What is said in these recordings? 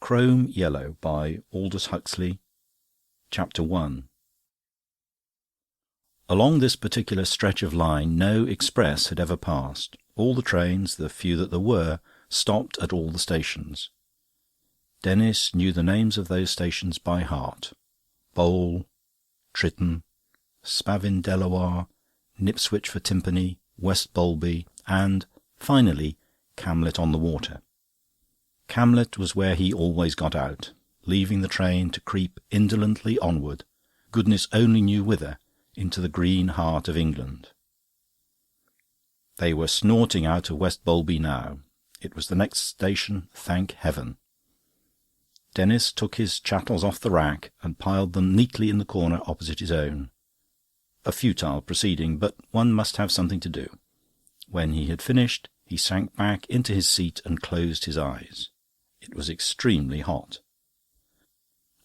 Crome Yellow by Aldous Huxley. Chapter 1. Along this particular stretch of line no express had ever passed. All the trains, the few that there were, stopped at all the stations. Denis knew the names of those stations by heart: Bowl, Tritton, Spavin Delaware, Knipswich for Timpany, West Bolby, and, finally, Camlet on the Water. Camlet was where he always got out, leaving the train to creep indolently onward, goodness only knew whither, into the green heart of England. They were snorting out of West Bolby now. It was the next station, thank heaven. Denis took his chattels off the rack and piled them neatly in the corner opposite his own. A futile proceeding, but one must have something to do. When he had finished, he sank back into his seat and closed his eyes. It was extremely hot.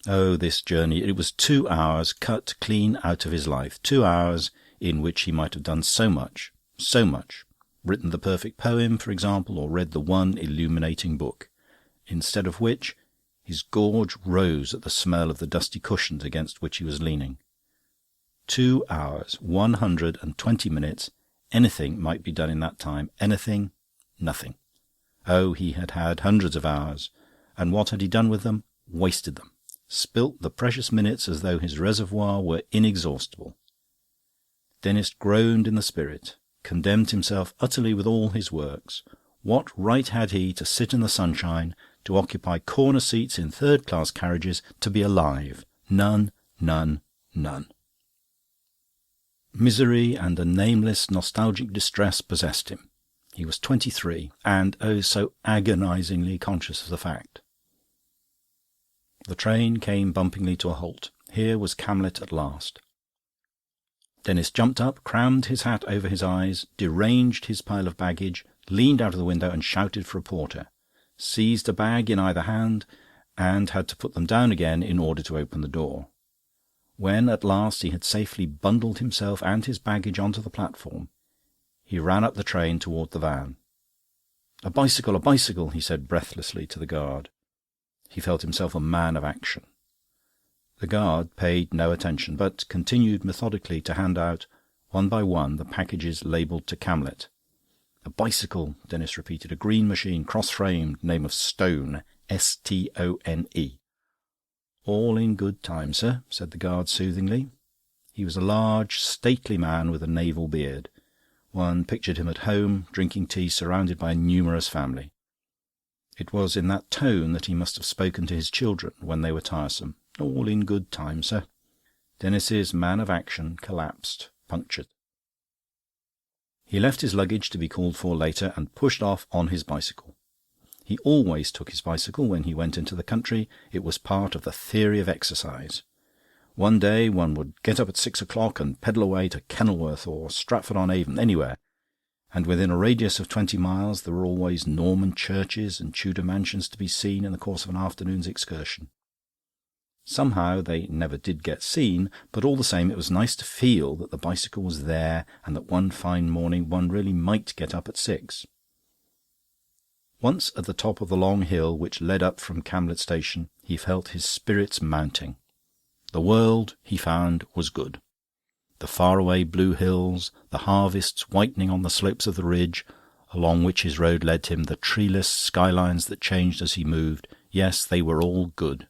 Oh, this journey! It was 2 hours cut clean out of his life. 2 hours in which he might have done so much. Written the perfect poem, for example, or read the one illuminating book. Instead of which, his gorge rose at the smell of the dusty cushions against which he was leaning. 2 hours, 120 minutes. Anything might be done in that time. Anything, nothing. Oh, he had had hundreds of hours, and what had he done with them? Wasted them. Spilt the precious minutes as though his reservoir were inexhaustible. Denis groaned in the spirit, condemned himself utterly with all his works. What right had he to sit in the sunshine, to occupy corner seats in third-class carriages, to be alive? None, none, none. Misery and a nameless nostalgic distress possessed him. He was 23, and oh, so agonisingly conscious of the fact. The train came bumpingly to a halt. Here was Camlet at last. Denis jumped up, crammed his hat over his eyes, deranged his pile of baggage, leaned out of the window and shouted for a porter, seized a bag in either hand, and had to put them down again in order to open the door. When at last he had safely bundled himself and his baggage onto the platform, he ran up the train toward the van. A bicycle, he said breathlessly to the guard. He felt himself a man of action. The guard paid no attention, but continued methodically to hand out, one by one, the packages labelled to Camlet. A bicycle, Denis repeated. A green machine, cross-framed, name of Stone, Stone. "All in good time, sir," said the guard soothingly. He was a large, stately man with a naval beard. One pictured him at home, drinking tea, surrounded by a numerous family. It was in that tone that he must have spoken to his children when they were tiresome. "All in good time, sir." Denis's man of action collapsed, punctured. He left his luggage to be called for later and pushed off on his bicycle. He always took his bicycle when he went into the country. It was part of the theory of exercise. One day one would get up at 6 o'clock and pedal away to Kenilworth or Stratford-on-Avon, anywhere, and within a radius of 20 miles there were always Norman churches and Tudor mansions to be seen in the course of an afternoon's excursion. Somehow they never did get seen, but all the same it was nice to feel that the bicycle was there and that one fine morning one really might get up at 6. Once at the top of the long hill which led up from Camlet Station, he felt his spirits mounting. The world, he found, was good. The far-away blue hills, the harvests whitening on the slopes of the ridge along which his road led him, the treeless skylines that changed as he moved, yes, they were all good.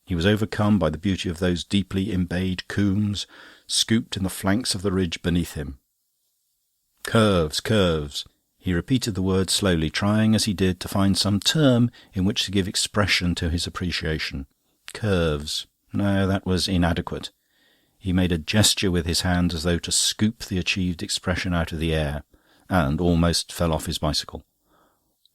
He was overcome by the beauty of those deeply embayed combes scooped in the flanks of the ridge beneath him. Curves, curves. He repeated the word slowly, trying as he did to find some term in which to give expression to his appreciation. Curves. No, that was inadequate. He made a gesture with his hand as though to scoop the achieved expression out of the air, and almost fell off his bicycle.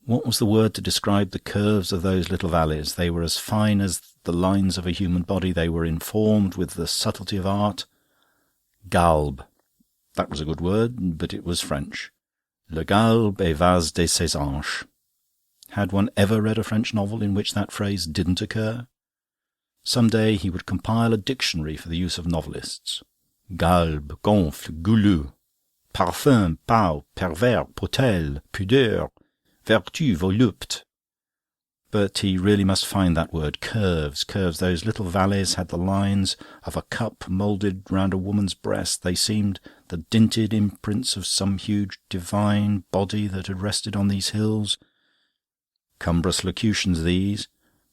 What was the word to describe the curves of those little valleys? They were as fine as the lines of a human body. They were informed with the subtlety of art. Galbe. That was a good word, but it was French. Le galbe est vase de ses anches. Had one ever read a French novel in which that phrase didn't occur? Some day he would compile a dictionary for the use of novelists. Galbe, gonfle, goulu, parfum, pau, pervers, potel, pudeur, vertu, volupte. But he really must find that word. Curves. Those little valleys had the lines of a cup moulded round a woman's breast. They seemed the dinted imprints of some huge divine body that had rested on these hills. Cumbrous locutions, these,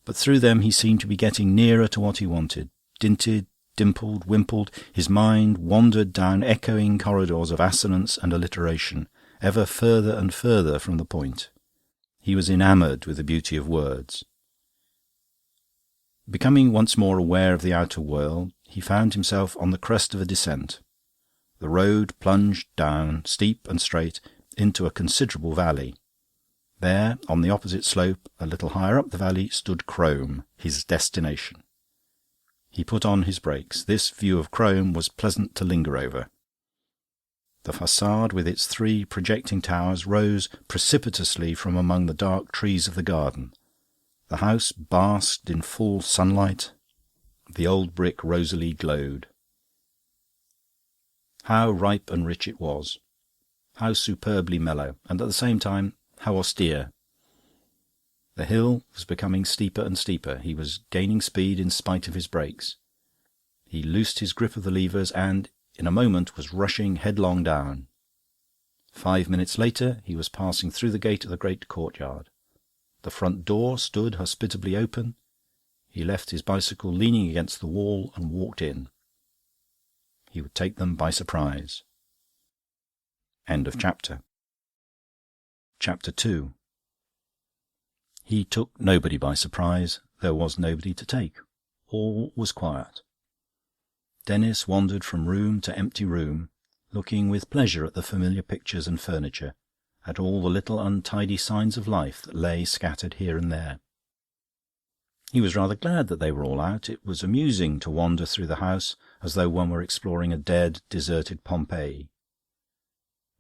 but through them he seemed to be getting nearer to what he wanted. Dinted, dimpled, wimpled, his mind wandered down echoing corridors of assonance and alliteration, ever further and further from the point. He was enamoured with the beauty of words. Becoming once more aware of the outer world, he found himself on the crest of a descent. The road plunged down, steep and straight, into a considerable valley. There, on the opposite slope, a little higher up the valley, stood Crome, his destination. He put on his brakes. This view of Crome was pleasant to linger over. The façade, with its 3 projecting towers, rose precipitously from among the dark trees of the garden. The house basked in full sunlight. The old brick rosily glowed. How ripe and rich it was! How superbly mellow, and at the same time how austere! The hill was becoming steeper and steeper. He was gaining speed in spite of his brakes. He loosed his grip of the levers and, in a moment, was rushing headlong down. 5 minutes later he was passing through the gate of the great courtyard. The front door stood hospitably open. He left his bicycle leaning against the wall and walked in. He would take them by surprise. End of chapter. Chapter 2. He took nobody by surprise. There was nobody to take. All was quiet. Denis wandered from room to empty room, looking with pleasure at the familiar pictures and furniture, at all the little untidy signs of life that lay scattered here and there. He was rather glad that they were all out. It was amusing to wander through the house as though one were exploring a dead, deserted Pompeii.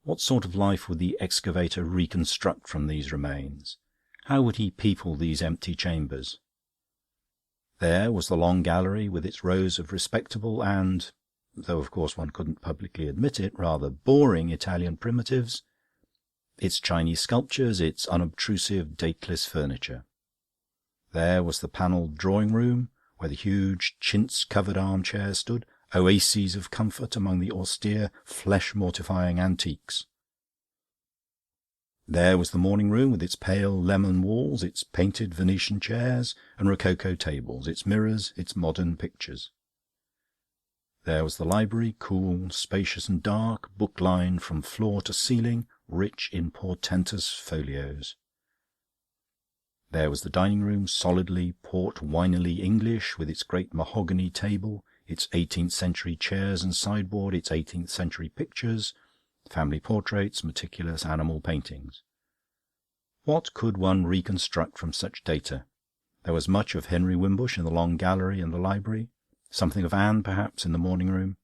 What sort of life would the excavator reconstruct from these remains? How would he people these empty chambers? There was the long gallery with its rows of respectable and, though of course one couldn't publicly admit it, rather boring Italian primitives, its Chinese sculptures, its unobtrusive, dateless furniture. There was the panelled drawing-room, where the huge chintz-covered armchairs stood, oases of comfort among the austere, flesh-mortifying antiques. There was the morning-room with its pale lemon walls, its painted Venetian chairs and rococo tables, its mirrors, its modern pictures. There was the library, cool, spacious and dark, book-lined from floor to ceiling, rich in portentous folios. There was the dining-room, solidly, port-winily English, with its great mahogany table, its 18th-century chairs and sideboard, its 18th-century pictures, family portraits, meticulous animal paintings. What could one reconstruct from such data? There was much of Henry Wimbush in the long gallery and the library, something of Anne, perhaps, in the morning-room.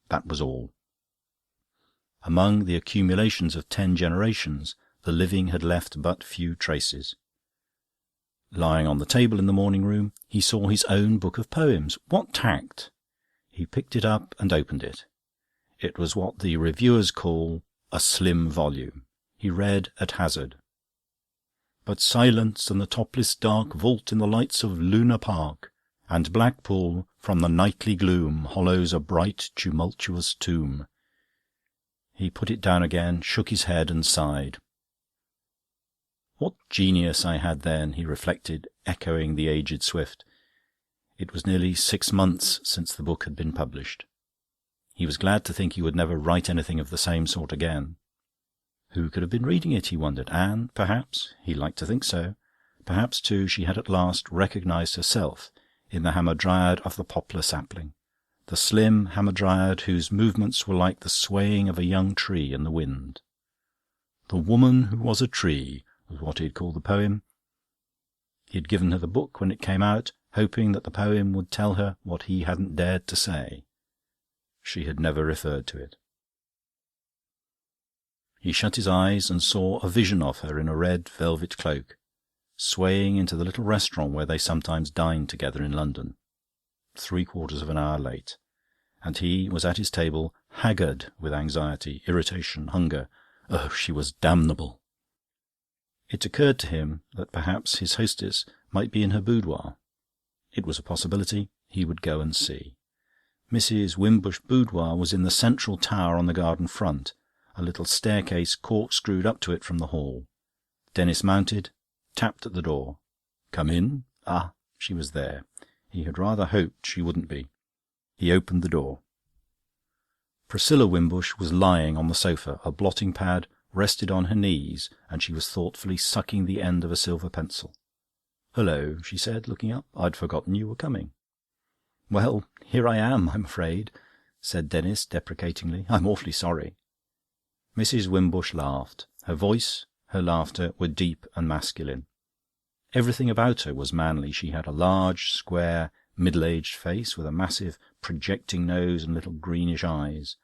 That was all. Among the accumulations of 10 generations, the living had left but few traces. Lying on the table in the morning-room, he saw his own book of poems. What tact! He picked it up and opened it. It was what the reviewers call a slim volume. He read at hazard. But silence and the topless dark vault in the lights of Luna Park, and Blackpool from the nightly gloom hollows a bright tumultuous tomb. He put it down again, shook his head and sighed. What genius I had then, he reflected, echoing the aged Swift. It was nearly 6 months since the book had been published. He was glad to think he would never write anything of the same sort again. Who could have been reading it, he wondered. Anne, perhaps. He liked to think so. Perhaps, too, she had at last recognised herself in the hamadryad of the poplar sapling, the slim hamadryad whose movements were like the swaying of a young tree in the wind. The woman who was a tree was what he had called the poem. He had given her the book when it came out, hoping that the poem would tell her what he hadn't dared to say. She had never referred to it. He shut his eyes and saw a vision of her in a red velvet cloak, swaying into the little restaurant where they sometimes dined together in London, 3/4 of an hour late, and he was at his table, haggard with anxiety, irritation, hunger. Oh, she was damnable! It occurred to him that perhaps his hostess might be in her boudoir. It was a possibility. He would go and see. Mrs. Wimbush's boudoir was in the central tower on the garden front, a little staircase corkscrewed up to it from the hall. Denis mounted, tapped at the door. "Come in." Ah, she was there. He had rather hoped she wouldn't be. He opened the door. Priscilla Wimbush was lying on the sofa. A blotting-pad rested on her knees, and she was thoughtfully sucking the end of a silver pencil. "Hullo," she said, looking up. "I'd forgotten you were coming." "Well, here I am, I'm afraid," said Denis deprecatingly. "I'm awfully sorry." Mrs. Wimbush laughed. Her voice, her laughter, were deep and masculine. Everything about her was manly. She had a large, square, middle-aged face, with a massive, projecting nose and little greenish eyes,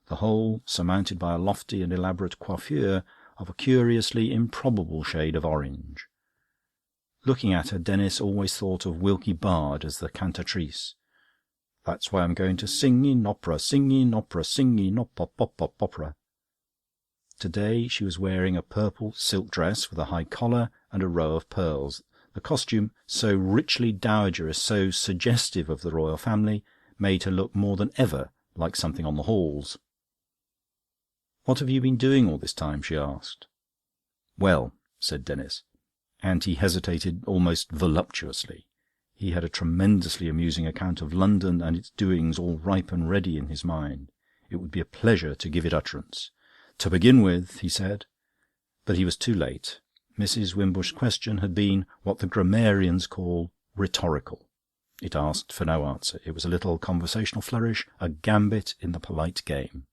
the whole surmounted by a lofty and elaborate coiffure of a curiously improbable shade of orange. Looking at her, Denis always thought of Wilkie Bard as the cantatrice. "That's why I'm going to sing in opera, sing in opera, sing in opera." Today she was wearing a purple silk dress with a high collar and a row of pearls. The costume, so richly dowagerish, so suggestive of the royal family, made her look more than ever like something on the halls. "What have you been doing all this time?" she asked. "Well," said Denis, and he hesitated almost voluptuously. He had a tremendously amusing account of London and its doings all ripe and ready in his mind. It would be a pleasure to give it utterance. "To begin with," he said. But he was too late. Mrs. Wimbush's question had been what the grammarians call rhetorical. It asked for no answer. It was a little conversational flourish, a gambit in the polite game.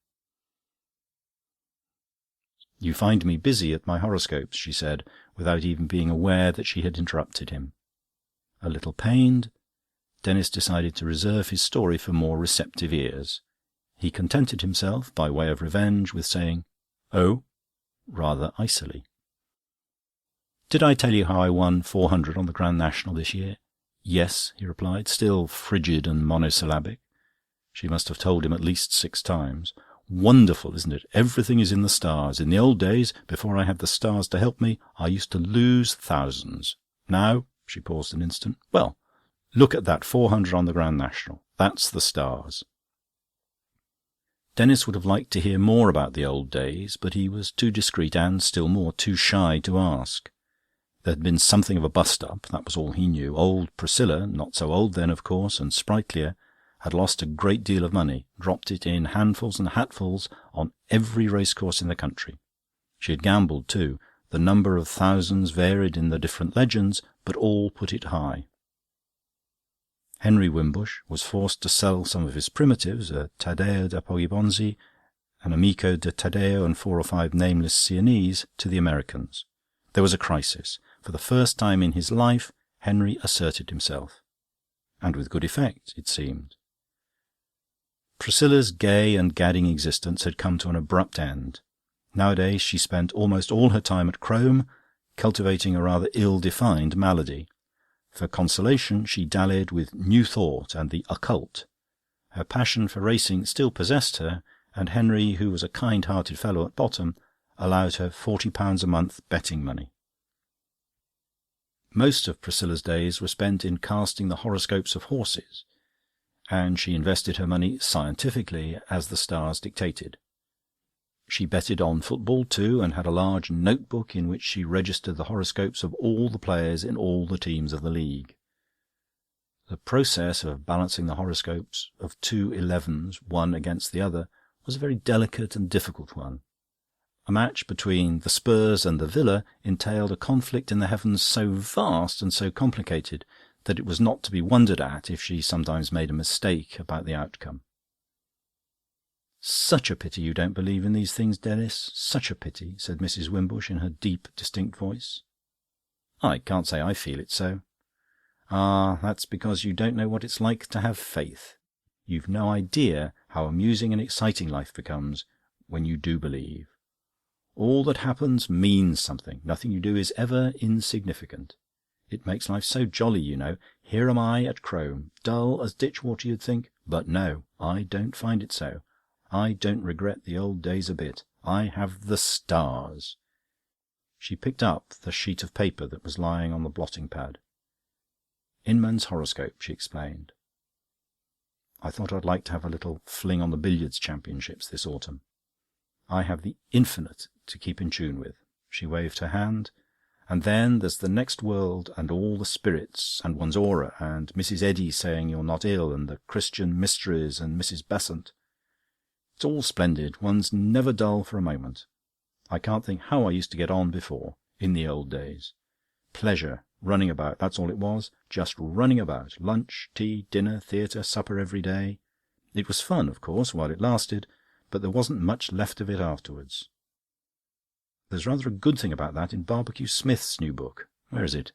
"You find me busy at my horoscopes," she said, without even being aware that she had interrupted him. A little pained, Denis decided to reserve his story for more receptive ears. He contented himself, by way of revenge, with saying, "Oh," rather icily. "Did I tell you how I won 400 on the Grand National this year?" "Yes," he replied, still frigid and monosyllabic. She must have told him at least 6 times. "Wonderful, isn't it? Everything is in the stars. In the old days, before I had the stars to help me, I used to lose thousands. Now..." She paused an instant. "Well, look at that 400 on the Grand National. That's the stars." Denis would have liked to hear more about the old days, but he was too discreet and, still more, too shy to ask. There had been something of a bust-up, that was all he knew. Old Priscilla, not so old then, of course, and sprightlier, had lost a great deal of money, dropped it in handfuls and hatfuls on every racecourse in the country. She had gambled, too. The number of thousands varied in the different legends, but all put it high. Henry Wimbush was forced to sell some of his primitives, a Taddeo da Poggibonsi, an Amico de Taddeo and 4 or 5 nameless Sienese, to the Americans. There was a crisis. For the first time in his life, Henry asserted himself. And with good effect, it seemed. Priscilla's gay and gadding existence had come to an abrupt end. Nowadays she spent almost all her time at Crome, cultivating a rather ill-defined malady. For consolation she dallied with New Thought and the occult. Her passion for racing still possessed her, and Henry, who was a kind-hearted fellow at bottom, allowed her £40 a month betting money. Most of Priscilla's days were spent in casting the horoscopes of horses, and she invested her money scientifically as the stars dictated. She betted on football too, and had a large notebook in which she registered the horoscopes of all the players in all the teams of the league. The process of balancing the horoscopes of 2 11s, one against the other, was a very delicate and difficult one. A match between the Spurs and the Villa entailed a conflict in the heavens so vast and so complicated that it was not to be wondered at if she sometimes made a mistake about the outcome. "Such a pity you don't believe in these things, Denis. Such a pity," said Mrs. Wimbush in her deep, distinct voice. "I can't say I feel it so." "Ah, that's because you don't know what it's like to have faith. You've no idea how amusing and exciting life becomes when you do believe. All that happens means something. Nothing you do is ever insignificant. It makes life so jolly, you know. Here am I at Crome, dull as ditchwater, you'd think. But no, I don't find it so. I don't regret the old days a bit. I have the stars." She picked up the sheet of paper that was lying on the blotting-pad. Inman's horoscope, she explained. I thought I'd like to have a little fling on the billiards championships this autumn. I have the infinite to keep in tune with. She waved her hand. And then there's the next world and all the spirits and one's aura and Mrs. Eddy saying you're not ill and the Christian mysteries and Mrs. Besant. It's all splendid. One's never dull for a moment. I can't think how I used to get on before, in the old days. Pleasure, running about, that's all it was. Just running about. Lunch, tea, dinner, theatre, supper every day. It was fun, of course, while it lasted, but there wasn't much left of it afterwards. There's rather a good thing about that in Barbecue Smith's new book. Where is it?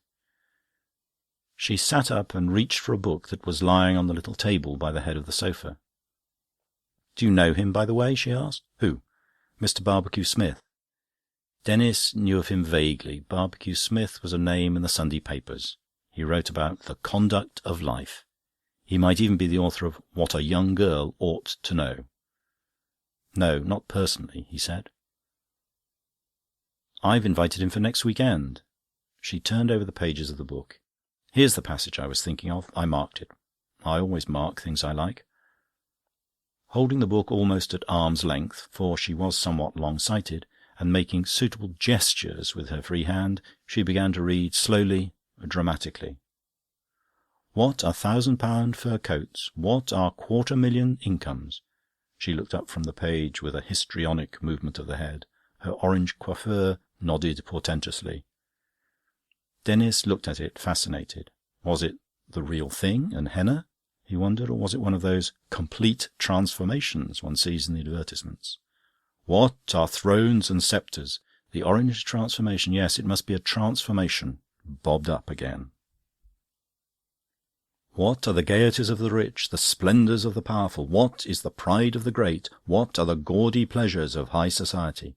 She sat up and reached for a book that was lying on the little table by the head of the sofa. "Do you know him, by the way?" she asked. "Who?" "Mr. Barbecue Smith." Denis knew of him vaguely. Barbecue Smith was a name in the Sunday papers. He wrote about the conduct of life. He might even be the author of What a Young Girl Ought to Know. "No, not personally," he said. "I've invited him for next weekend." She turned over the pages of the book. "Here's the passage I was thinking of. I marked it. I always mark things I like." Holding the book almost at arm's length, for she was somewhat long-sighted, and making suitable gestures with her free hand, she began to read slowly, dramatically. "What are £1,000 fur coats? What are 250,000 incomes?" She looked up from the page with a histrionic movement of the head. Her orange coiffure nodded portentously. Denis looked at it, fascinated. Was it the real thing and henna, he wondered, or was it one of those complete transformations one sees in the advertisements? What are thrones and sceptres? The orange transformation, yes, it must be a transformation, bobbed up again. What are the gaieties of the rich, the splendours of the powerful? What is the pride of the great? What are the gaudy pleasures of high society?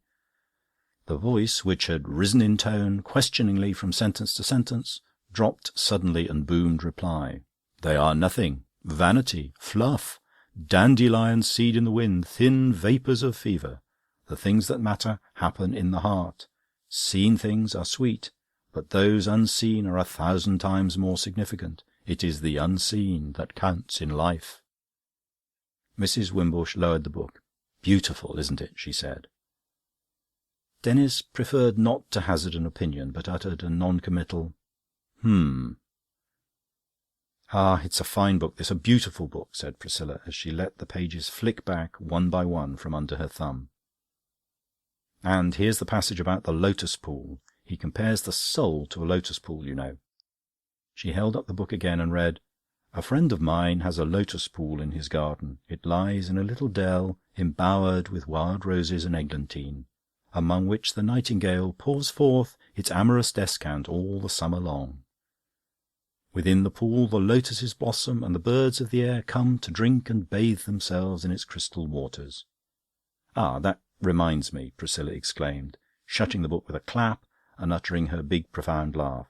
The voice, which had risen in tone, questioningly from sentence to sentence, dropped suddenly and boomed reply. They are nothing. Vanity, fluff, dandelion seed in the wind, thin vapours of fever. The things that matter happen in the heart. Seen things are sweet, but those unseen are 1,000 times more significant. It is the unseen that counts in life. Mrs. Wimbush lowered the book. "Beautiful, isn't it?" she said. Denis preferred not to hazard an opinion, but uttered a non-committal "Ah, it's a fine book, this, a beautiful book," said Priscilla, as she let the pages flick back one by one from under her thumb. "And here's the passage about the lotus pool. He compares the soul to a lotus pool, you know." She held up the book again and read, "A friend of mine has a lotus pool in his garden. It lies in a little dell embowered with wild roses and eglantine, among which the nightingale pours forth its amorous descant all the summer long. Within the pool the lotuses blossom, and the birds of the air come to drink and bathe themselves in its crystal waters." "Ah, that reminds me," Priscilla exclaimed, shutting the book with a clap and uttering her big profound laugh.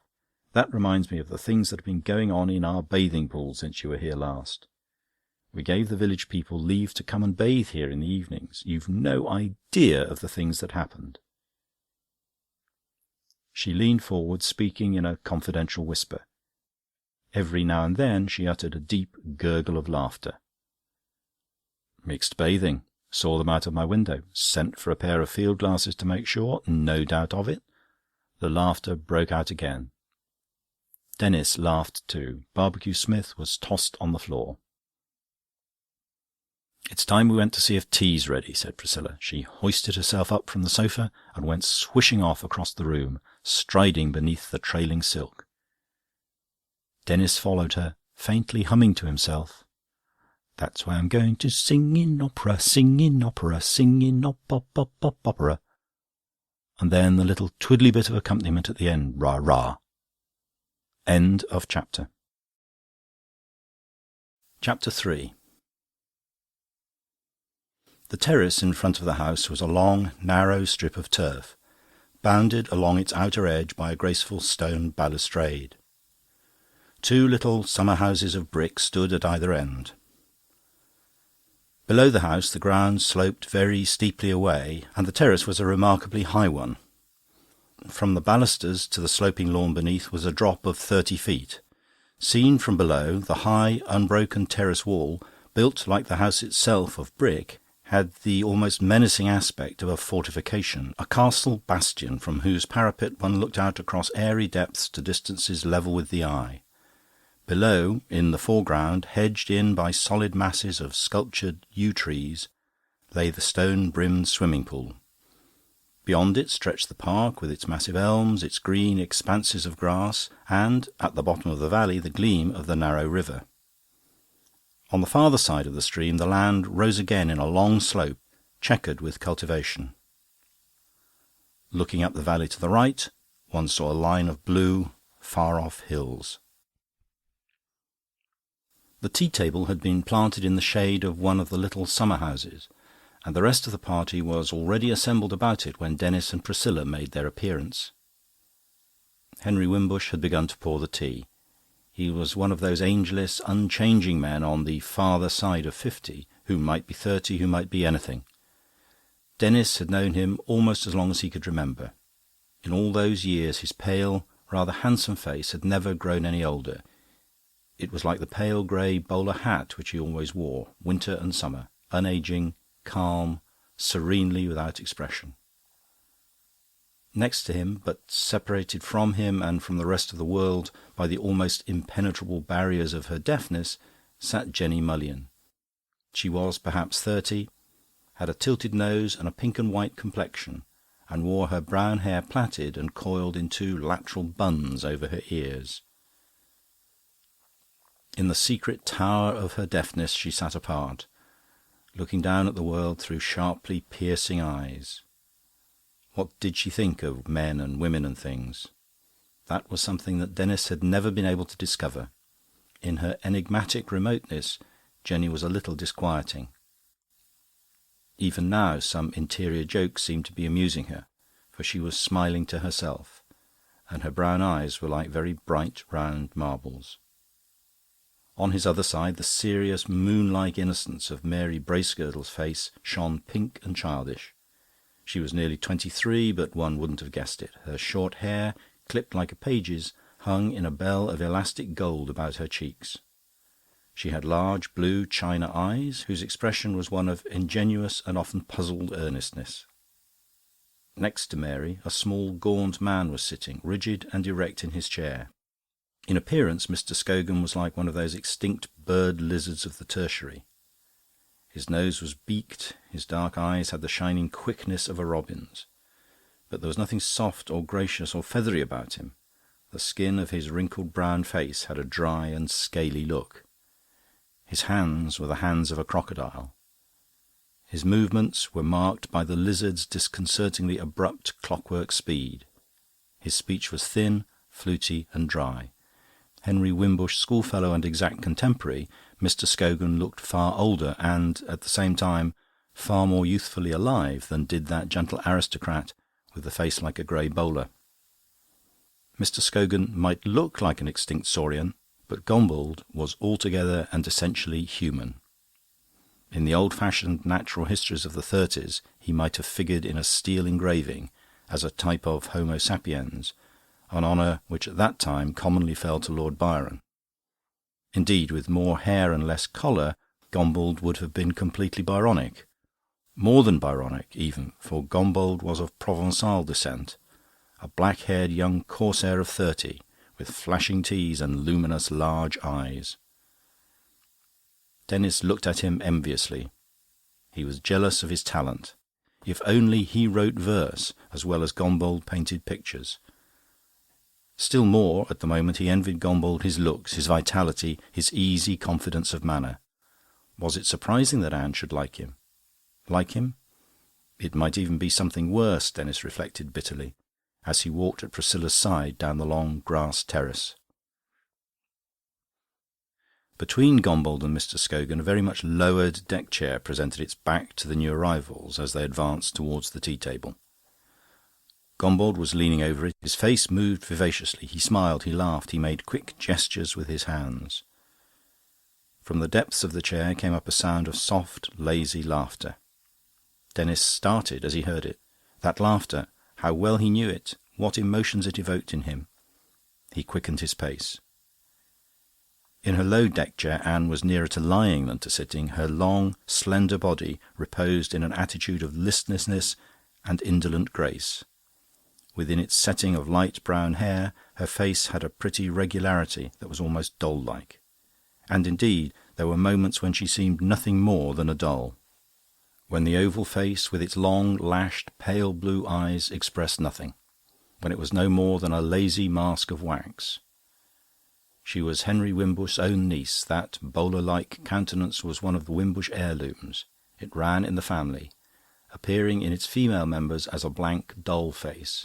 "That reminds me of the things that have been going on in our bathing pool since you were here last. We gave the village people leave to come and bathe here in the evenings. You've no idea of the things that happened." She leaned forward, speaking in a confidential whisper. Every now and then she uttered a deep gurgle of laughter. "Mixed bathing. Saw them out of my window. Sent for a pair of field glasses to make sure. No doubt of it." The laughter broke out again. Denis laughed too. Barbecue Smith was tossed on the floor. "It's time we went to see if tea's ready," said Priscilla. She hoisted herself up from the sofa and went swishing off across the room, striding beneath the trailing silk. Denis followed her, faintly humming to himself, "That's why I'm going to sing in opera, sing in opera, sing in opera." And then the little twiddly bit of accompaniment at the end, rah-rah. End of chapter. Chapter 3. The terrace in front of the house was a long, narrow strip of turf, bounded along its outer edge by a graceful stone balustrade. 2 little summer houses of brick stood at either end. Below the house the ground sloped very steeply away, and the terrace was a remarkably high one. From the balusters to the sloping lawn beneath was a drop of 30 feet, Seen from below, the high, unbroken terrace wall, built like the house itself of brick, had the almost menacing aspect of a fortification, a castle bastion from whose parapet one looked out across airy depths to distances level with the eye. Below, in the foreground, hedged in by solid masses of sculptured yew trees, lay the stone-brimmed swimming pool. Beyond it stretched the park with its massive elms, its green expanses of grass, and, at the bottom of the valley, the gleam of the narrow river. On the farther side of the stream the land rose again in a long slope, chequered with cultivation. Looking up the valley to the right, one saw a line of blue, far-off hills. The tea-table had been planted in the shade of one of the little summer-houses, and the rest of the party was already assembled about it when Denis and Priscilla made their appearance. Henry Wimbush had begun to pour the tea. He was one of those angeless, unchanging men on the farther side of 50, who might be 30, who might be anything. Denis had known him almost as long as he could remember. In all those years his pale, rather handsome face had never grown any older. It was like the pale grey bowler hat which he always wore, winter and summer, unageing, calm, serenely without expression. Next to him, but separated from him and from the rest of the world by the almost impenetrable barriers of her deafness, sat Jenny Mullion. She was perhaps 30, had a tilted nose and a pink and white complexion, and wore her brown hair plaited and coiled in two lateral buns over her ears. In the secret tower of her deafness she sat apart, looking down at the world through sharply piercing eyes. What did she think of men and women and things? That was something that Denis had never been able to discover. In her enigmatic remoteness, Jenny was a little disquieting. Even now some interior joke seemed to be amusing her, for she was smiling to herself, and her brown eyes were like very bright round marbles. On his other side, the serious, moon-like innocence of Mary Bracegirdle's face shone pink and childish. She was nearly 23, but one wouldn't have guessed it. Her short hair, clipped like a page's, hung in a bell of elastic gold about her cheeks. She had large blue china eyes, whose expression was one of ingenuous and often puzzled earnestness. Next to Mary, a small gaunt man was sitting, rigid and erect in his chair. In appearance, Mr. Scogan was like one of those extinct bird lizards of the tertiary. His nose was beaked, his dark eyes had the shining quickness of a robin's. But there was nothing soft or gracious or feathery about him. The skin of his wrinkled brown face had a dry and scaly look. His hands were the hands of a crocodile. His movements were marked by the lizard's disconcertingly abrupt clockwork speed. His speech was thin, fluty, and dry. Henry Wimbush, schoolfellow and exact contemporary, Mr. Scogan looked far older and, at the same time, far more youthfully alive than did that gentle aristocrat with the face like a grey bowler. Mr. Scogan might look like an extinct saurian, but Gombauld was altogether and essentially human. In the old-fashioned natural histories of the 30s, he might have figured in a steel engraving as a type of Homo sapiens, an honour which at that time commonly fell to Lord Byron. Indeed, with more hair and less collar, Gombauld would have been completely Byronic. More than Byronic, even, for Gombauld was of Provençal descent, a black-haired young corsair of 30, with flashing teeth and luminous large eyes. Denis looked at him enviously. He was jealous of his talent. If only he wrote verse as well as Gombauld painted pictures. Still more, at the moment, he envied Gombauld his looks, his vitality, his easy confidence of manner. Was it surprising that Anne should like him? Like him? It might even be something worse, Denis reflected bitterly, as he walked at Priscilla's side down the long grass terrace. Between Gombauld and Mr. Scogan, a very much lowered deck-chair presented its back to the new arrivals as they advanced towards the tea-table. Gombauld was leaning over it. His face moved vivaciously. He smiled, he laughed, he made quick gestures with his hands. From the depths of the chair came up a sound of soft, lazy laughter. Denis started as he heard it. That laughter, how well he knew it, what emotions it evoked in him. He quickened his pace. In her low deck chair, Anne was nearer to lying than to sitting. Her long, slender body reposed in an attitude of listlessness and indolent grace. Within its setting of light brown hair, her face had a pretty regularity that was almost doll-like. And indeed, there were moments when she seemed nothing more than a doll, when the oval face with its long, lashed, pale blue eyes expressed nothing, when it was no more than a lazy mask of wax. She was Henry Wimbush's own niece. That bowler-like countenance was one of the Wimbush heirlooms. It ran in the family, appearing in its female members as a blank doll face.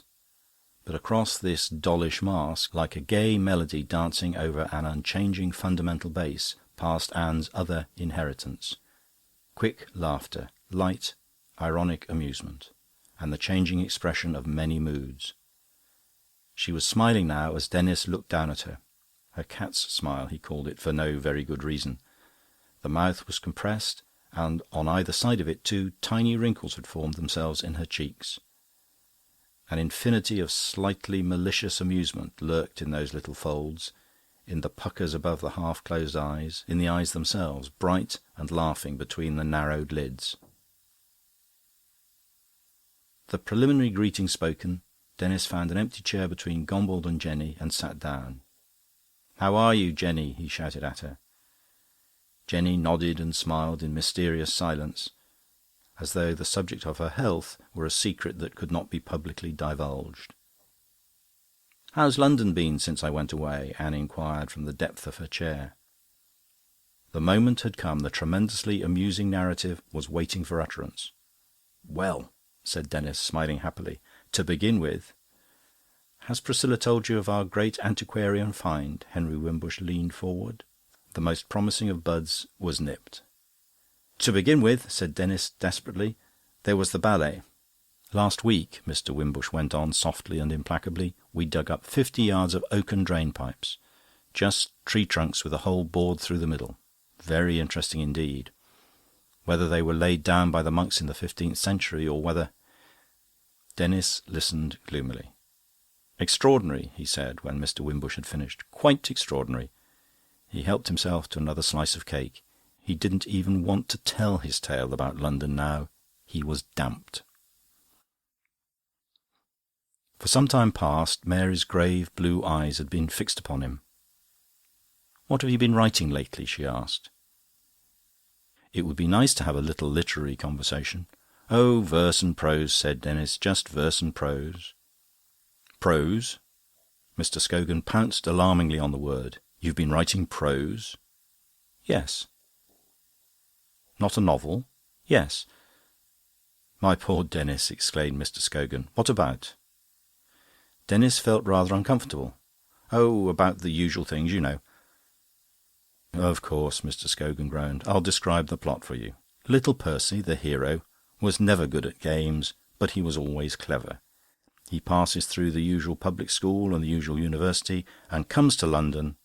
But across this dollish mask, like a gay melody dancing over an unchanging fundamental bass, passed Anne's other inheritance: quick laughter, light, ironic amusement, and the changing expression of many moods. She was smiling now as Denis looked down at her. Her cat's smile, he called it, for no very good reason. The mouth was compressed, and on either side of it 2 tiny wrinkles had formed themselves in her cheeks. An infinity of slightly malicious amusement lurked in those little folds, in the puckers above the half-closed eyes, in the eyes themselves, bright and laughing between the narrowed lids. The preliminary greeting spoken, Denis found an empty chair between Gombauld and Jenny and sat down. "How are you, Jenny?" he shouted at her. Jenny nodded and smiled in mysterious silence, as though the subject of her health were a secret that could not be publicly divulged. "How's London been since I went away?" Anne inquired from the depth of her chair. The moment had come. The tremendously amusing narrative was waiting for utterance. "Well," said Denis, smiling happily, "to begin with..." "Has Priscilla told you of our great antiquarian find?" Henry Wimbush leaned forward. The most promising of buds was nipped. "To begin with," said Denis desperately, "there was the ballet. Last week," Mr. Wimbush went on softly and implacably, "we dug up 50 yards of oaken drain-pipes. Just tree trunks with a hole bored through the middle. Very interesting indeed. Whether they were laid down by the monks in the 15th century, or whether..." Denis listened gloomily. "Extraordinary," he said, when Mr. Wimbush had finished. "Quite extraordinary." He helped himself to another slice of cake. He didn't even want to tell his tale about London now. He was damped. For some time past, Mary's grave blue eyes had been fixed upon him. "What have you been writing lately?" she asked. It would be nice to have a little literary conversation. "Oh, verse and prose," said Denis. "Just verse and prose." "Prose?" Mr. Scogan pounced alarmingly on the word. "You've been writing prose?" "Yes." "Not a novel?" "Yes." "My poor Denis," exclaimed Mr. Scogan. "What about?" Denis felt rather uncomfortable. "Oh, about the usual things, you know." "Of course," Mr. Scogan groaned. "I'll describe the plot for you. Little Percy, the hero, was never good at games, but he was always clever. He passes through the usual public school and the usual university, and comes to London,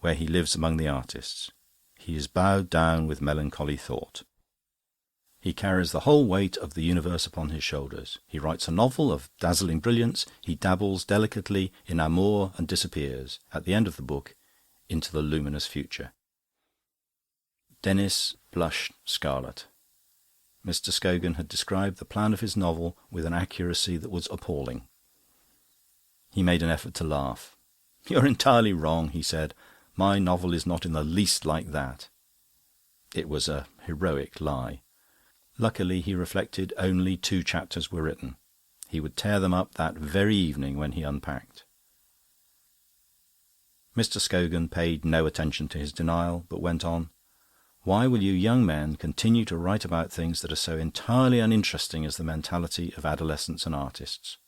where he lives among the artists. He is bowed down with melancholy thought. He carries the whole weight of the universe upon his shoulders. He writes a novel of dazzling brilliance. He dabbles delicately in amour and disappears, at the end of the book, into the luminous future." Denis blushed scarlet. Mr. Scogan had described the plan of his novel with an accuracy that was appalling. He made an effort to laugh. "You're entirely wrong," he said. "My novel is not in the least like that." It was a heroic lie. Luckily, he reflected, only 2 chapters were written. He would tear them up that very evening when he unpacked. Mr. Scogan paid no attention to his denial, but went on. "Why will you young men continue to write about things that are so entirely uninteresting as the mentality of adolescents and artists?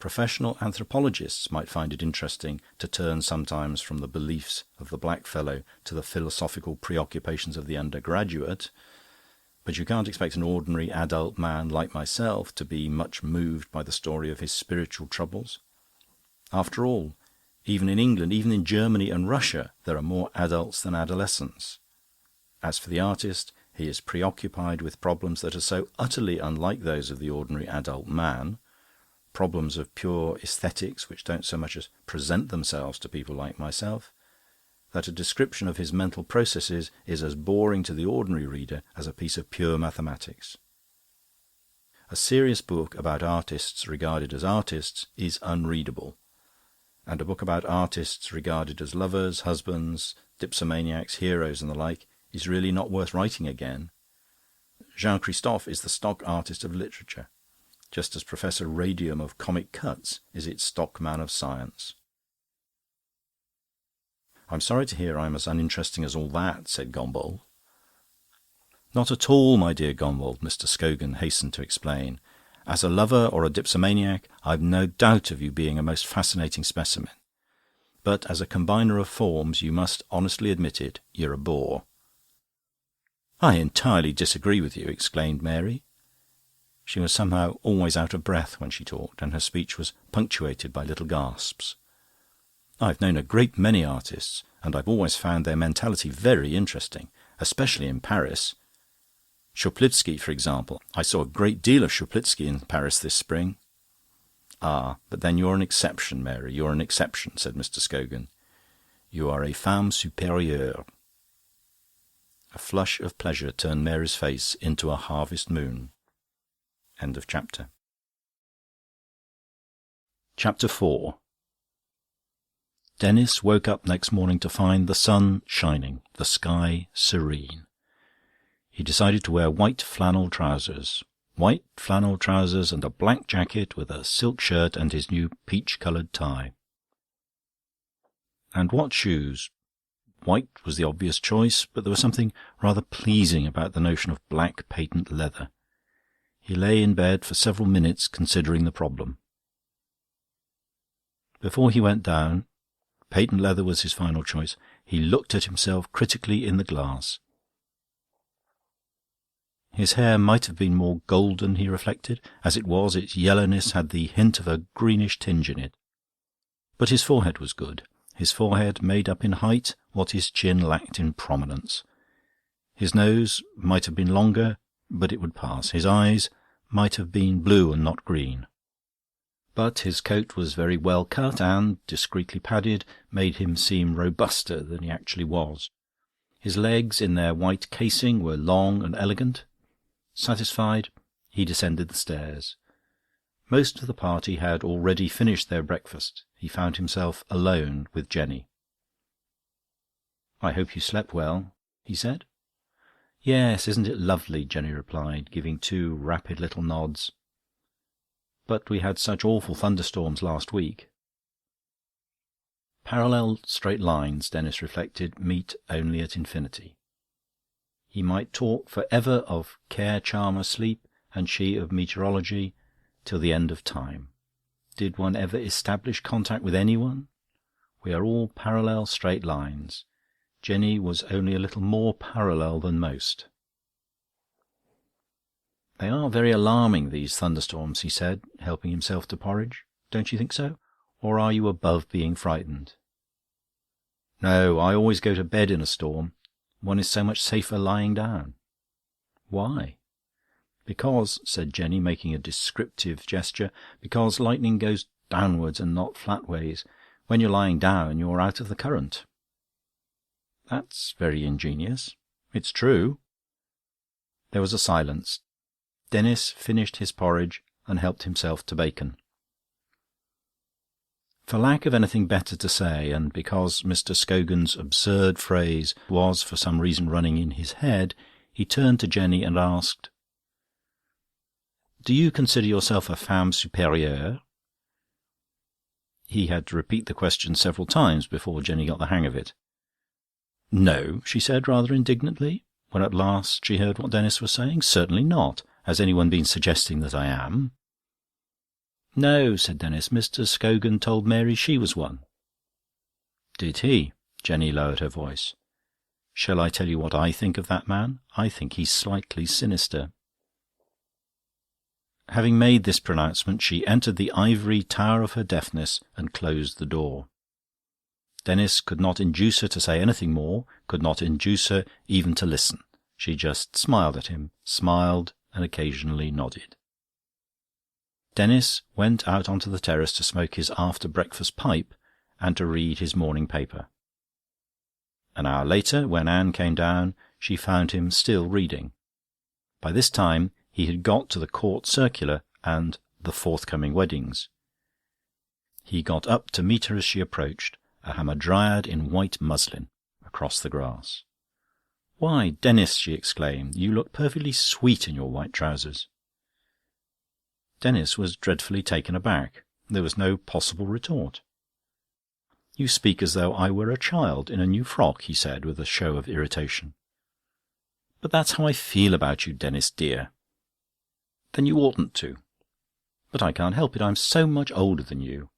Professional anthropologists might find it interesting to turn sometimes from the beliefs of the blackfellow to the philosophical preoccupations of the undergraduate, but you can't expect an ordinary adult man like myself to be much moved by the story of his spiritual troubles. After all, even in England, even in Germany and Russia, there are more adults than adolescents. As for the artist, he is preoccupied with problems that are so utterly unlike those of the ordinary adult man, problems of pure aesthetics which don't so much as present themselves to people like myself. that a description of his mental processes is as boring to the ordinary reader as a piece of pure mathematics. A serious book about artists regarded as artists is unreadable, and a book about artists regarded as lovers, husbands, dipsomaniacs, heroes and the like is really not worth writing again. Jean-Christophe is the stock artist of literature, just as Professor Radium of Comic Cuts is its stock man of science. "I'm sorry to hear I'm as uninteresting as all that," said Gombauld. "Not at all, my dear Gombauld," Mr. Scogan hastened to explain. "As a lover or a dipsomaniac, I've no doubt of you being a most fascinating specimen. But as a combiner of forms, you must honestly admit it, you're a bore." "I entirely disagree with you," exclaimed Mary. She was somehow always out of breath when she talked, and her speech was punctuated by little gasps. "I've known a great many artists, and I've always found their mentality very interesting, especially in Paris. Schuplitsky, for example. I saw a great deal of Schuplitsky in Paris this spring." "Ah, but then you're an exception, Mary, you're an exception," said Mr. Scogan. "You are a femme supérieure." A flush of pleasure turned Mary's face into a harvest moon. End of chapter. Chapter 4. Denis woke up next morning to find the sun shining, the sky serene. He decided to wear white flannel trousers and a black jacket with a silk shirt and his new peach-coloured tie. And what shoes? White was the obvious choice, but there was something rather pleasing about the notion of black patent leather. He lay in bed for several minutes considering the problem. Before he went down, patent leather was his final choice, he looked at himself critically in the glass. His hair might have been more golden, he reflected. As it was, its yellowness had the hint of a greenish tinge in it. But his forehead was good. His forehead made up in height what his chin lacked in prominence. His nose might have been longer, but it would pass. His eyes might have been blue and not green. But his coat was very well cut and, discreetly padded, made him seem robuster than he actually was. His legs, in their white casing, were long and elegant. Satisfied, he descended the stairs. Most of the party had already finished their breakfast. He found himself alone with Jenny. "I hope you slept well," he said. "Yes, isn't it lovely?" Jenny replied, giving 2 rapid little nods. "But we had such awful thunderstorms last week." Parallel straight lines, Denis reflected, meet only at infinity. He might talk for ever of care, charmer, sleep, and she of meteorology, till the end of time. Did one ever establish contact with anyone? We are all parallel straight lines. Jenny was only a little more parallel than most. "They are very alarming, these thunderstorms," he said, helping himself to porridge. "Don't you think so? Or are you above being frightened?" "No, I always go to bed in a storm. One is so much safer lying down." "Why?" "Because," said Jenny, making a descriptive gesture, "because lightning goes downwards and not flatways. When you're lying down, you're out of the current." "That's very ingenious." "It's true." There was a silence. Denis finished his porridge and helped himself to bacon. For lack of anything better to say, and because Mr. Scogan's absurd phrase was for some reason running in his head, he turned to Jenny and asked, "Do you consider yourself a femme supérieure?" He had to repeat the question several times before Jenny got the hang of it. "No," she said rather indignantly, when at last she heard what Denis was saying. "Certainly not. Has anyone been suggesting that I am?" "No," said Denis. "Mr. Scogan told Mary she was one." "Did he?" Jenny lowered her voice. "Shall I tell you what I think of that man? I think he's slightly sinister." Having made this pronouncement, she entered the ivory tower of her deafness and closed the door. Denis could not induce her to say anything more, could not induce her even to listen. She just smiled at him, smiled and occasionally nodded. Denis went out onto the terrace to smoke his after-breakfast pipe and to read his morning paper. An hour later, when Anne came down, she found him still reading. By this time he had got to the Court Circular and the Forthcoming Weddings. He got up to meet her as she approached, a hamadryad in white muslin, across the grass. "Why, Denis," she exclaimed, "you look perfectly sweet in your white trousers." Denis was dreadfully taken aback. There was no possible retort. "You speak as though I were a child in a new frock," he said, with a show of irritation. "But that's how I feel about you, Denis dear." "Then you oughtn't to." "But I can't help it. I'm so much older than you."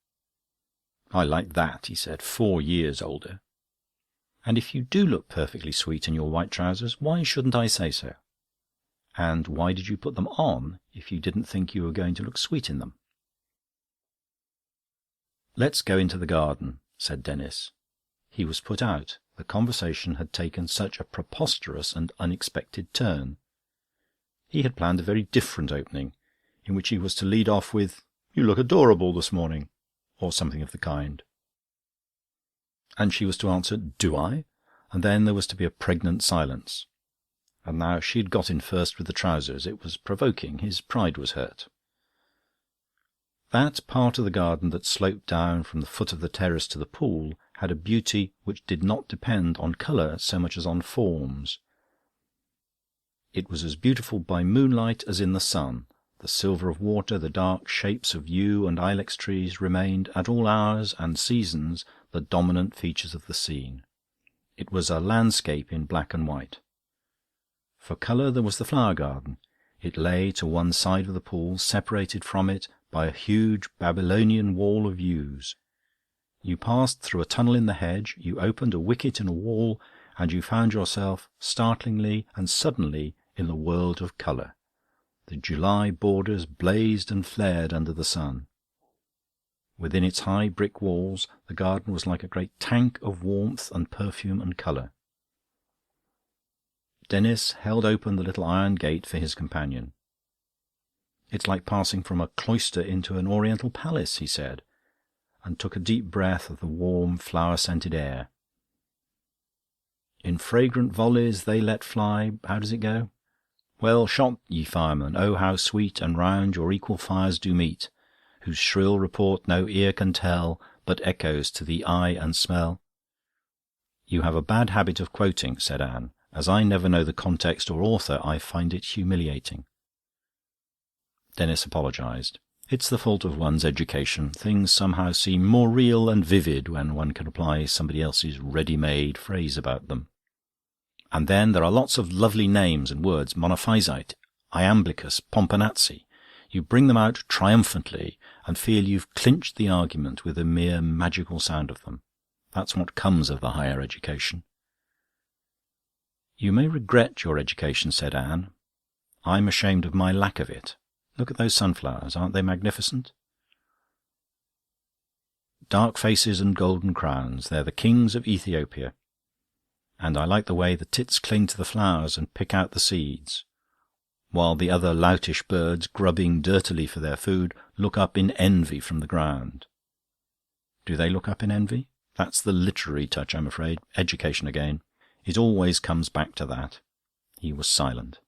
"I like that," he said. 4 years older. "And if you do look perfectly sweet in your white trousers, why shouldn't I say so? And why did you put them on if you didn't think you were going to look sweet in them?" "Let's go into the garden," said Denis. He was put out. The conversation had taken such a preposterous and unexpected turn. He had planned a very different opening, in which he was to lead off with, "You look adorable this morning," or something of the kind. And she was to answer, "Do I?" And then there was to be a pregnant silence. And now she had got in first with the trousers. It was provoking. His pride was hurt. That part of the garden that sloped down from the foot of the terrace to the pool had a beauty which did not depend on colour so much as on forms. It was as beautiful by moonlight as in the sun. The silver of water, the dark shapes of yew and ilex trees remained, at all hours and seasons, the dominant features of the scene. It was a landscape in black and white. For colour there was the flower garden. It lay to one side of the pool, separated from it by a huge Babylonian wall of yews. You passed through a tunnel in the hedge, you opened a wicket in a wall, and you found yourself, startlingly and suddenly, in the world of colour. The July borders blazed and flared under the sun. Within its high brick walls the garden was like a great tank of warmth and perfume and colour. Denis held open the little iron gate for his companion. "It's like passing from a cloister into an oriental palace," he said, and took a deep breath of the warm, flower-scented air. "In fragrant volleys they let fly..." How does it go? "Well shot, ye firemen, oh how sweet And round your equal fires do meet, Whose shrill report no ear can tell, But echoes to the eye and smell." "You have a bad habit of quoting," said Anne. "As I never know the context or author, I find it humiliating." Denis apologised. "It's the fault of one's education. Things somehow seem more real and vivid when one can apply somebody else's ready-made phrase about them. And then there are lots of lovely names and words, monophysite, iamblichus, pomponazzi. You bring them out triumphantly and feel you've clinched the argument with the mere magical sound of them. That's what comes of the higher education." "You may regret your education," said Anne. "I'm ashamed of my lack of it. Look at those sunflowers. Aren't they magnificent? Dark faces and golden crowns. They're the kings of Ethiopia. And I like the way the tits cling to the flowers and pick out the seeds, while the other loutish birds, grubbing dirtily for their food, look up in envy from the ground." "Do they look up in envy?" "That's the literary touch, I'm afraid. Education again. It always comes back to that." He was silent.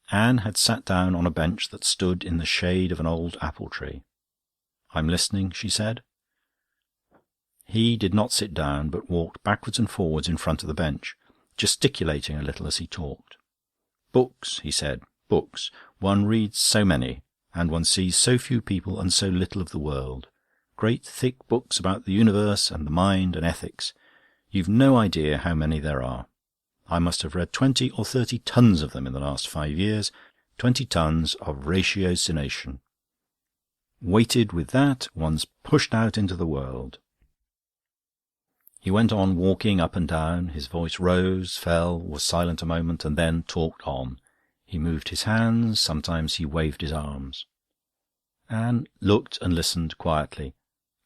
Anne had sat down on a bench that stood in the shade of an old apple tree. "I'm listening," she said. He did not sit down, but walked backwards and forwards in front of the bench, gesticulating a little as he talked. "Books," he said, "books. One reads so many, and one sees so few people and so little of the world. Great thick books about the universe and the mind and ethics. You've no idea how many there are. I must have read 20 or 30 tons of them in the last 5 years, 20 tons of ratiocination. Weighted with that, one's pushed out into the world." He went on walking up and down. His voice rose, fell, was silent a moment, and then talked on. He moved his hands, sometimes he waved his arms. Anne looked and listened quietly,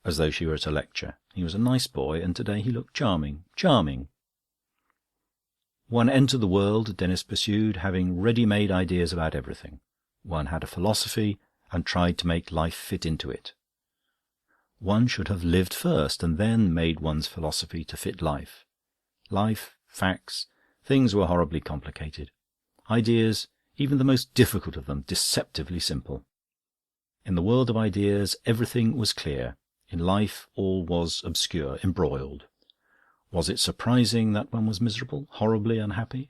as though she were at a lecture. He was a nice boy, and today he looked charming. Charming. "One entered the world," Denis pursued, "having ready-made ideas about everything. One had a philosophy and tried to make life fit into it. One should have lived first and then made one's philosophy to fit life. life, facts, things were horribly complicated. Ideas, even the most difficult of them, deceptively simple. In the world of ideas everything was clear. In life all was obscure, embroiled. Was it surprising that one was miserable, horribly unhappy?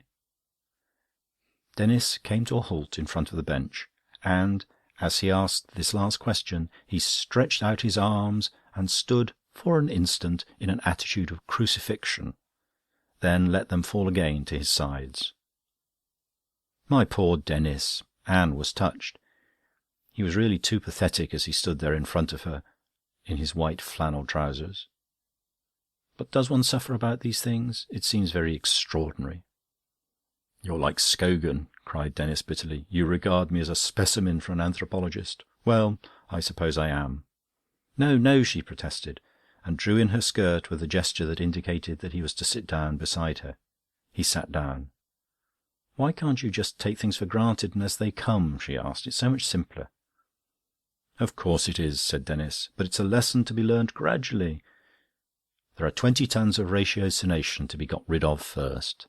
Denis came to a halt in front of the bench, and, as he asked this last question, he stretched out his arms and stood for an instant in an attitude of crucifixion, then let them fall again to his sides. My poor Denis! Anne was touched. He was really too pathetic as he stood there in front of her, in his white flannel trousers. But does one suffer about these things? It seems very extraordinary. "You're like Scogan," cried Denis bitterly. "You regard me as a specimen for an anthropologist. Well, I suppose I am." "No, no," she protested, and drew in her skirt with a gesture that indicated that he was to sit down beside her. He sat down. "Why can't you just take things for granted and as they come?" she asked. "It's so much simpler." "Of course it is," said Denis, "but it's a lesson to be learnt gradually. There are 20 tons of ratiocination to be got rid of first."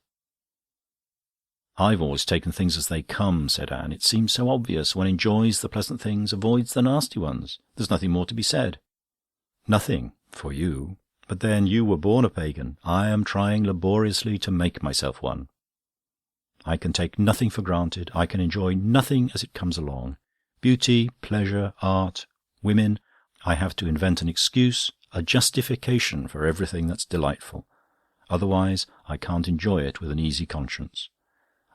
"I've always taken things as they come," said Anne. "It seems so obvious. One enjoys the pleasant things, avoids the nasty ones. There's nothing more to be said." "Nothing, for you. But then you were born a pagan. I am trying laboriously to make myself one. I can take nothing for granted. I can enjoy nothing as it comes along. Beauty, pleasure, art, women. I have to invent an excuse, a justification for everything that's delightful. Otherwise I can't enjoy it with an easy conscience.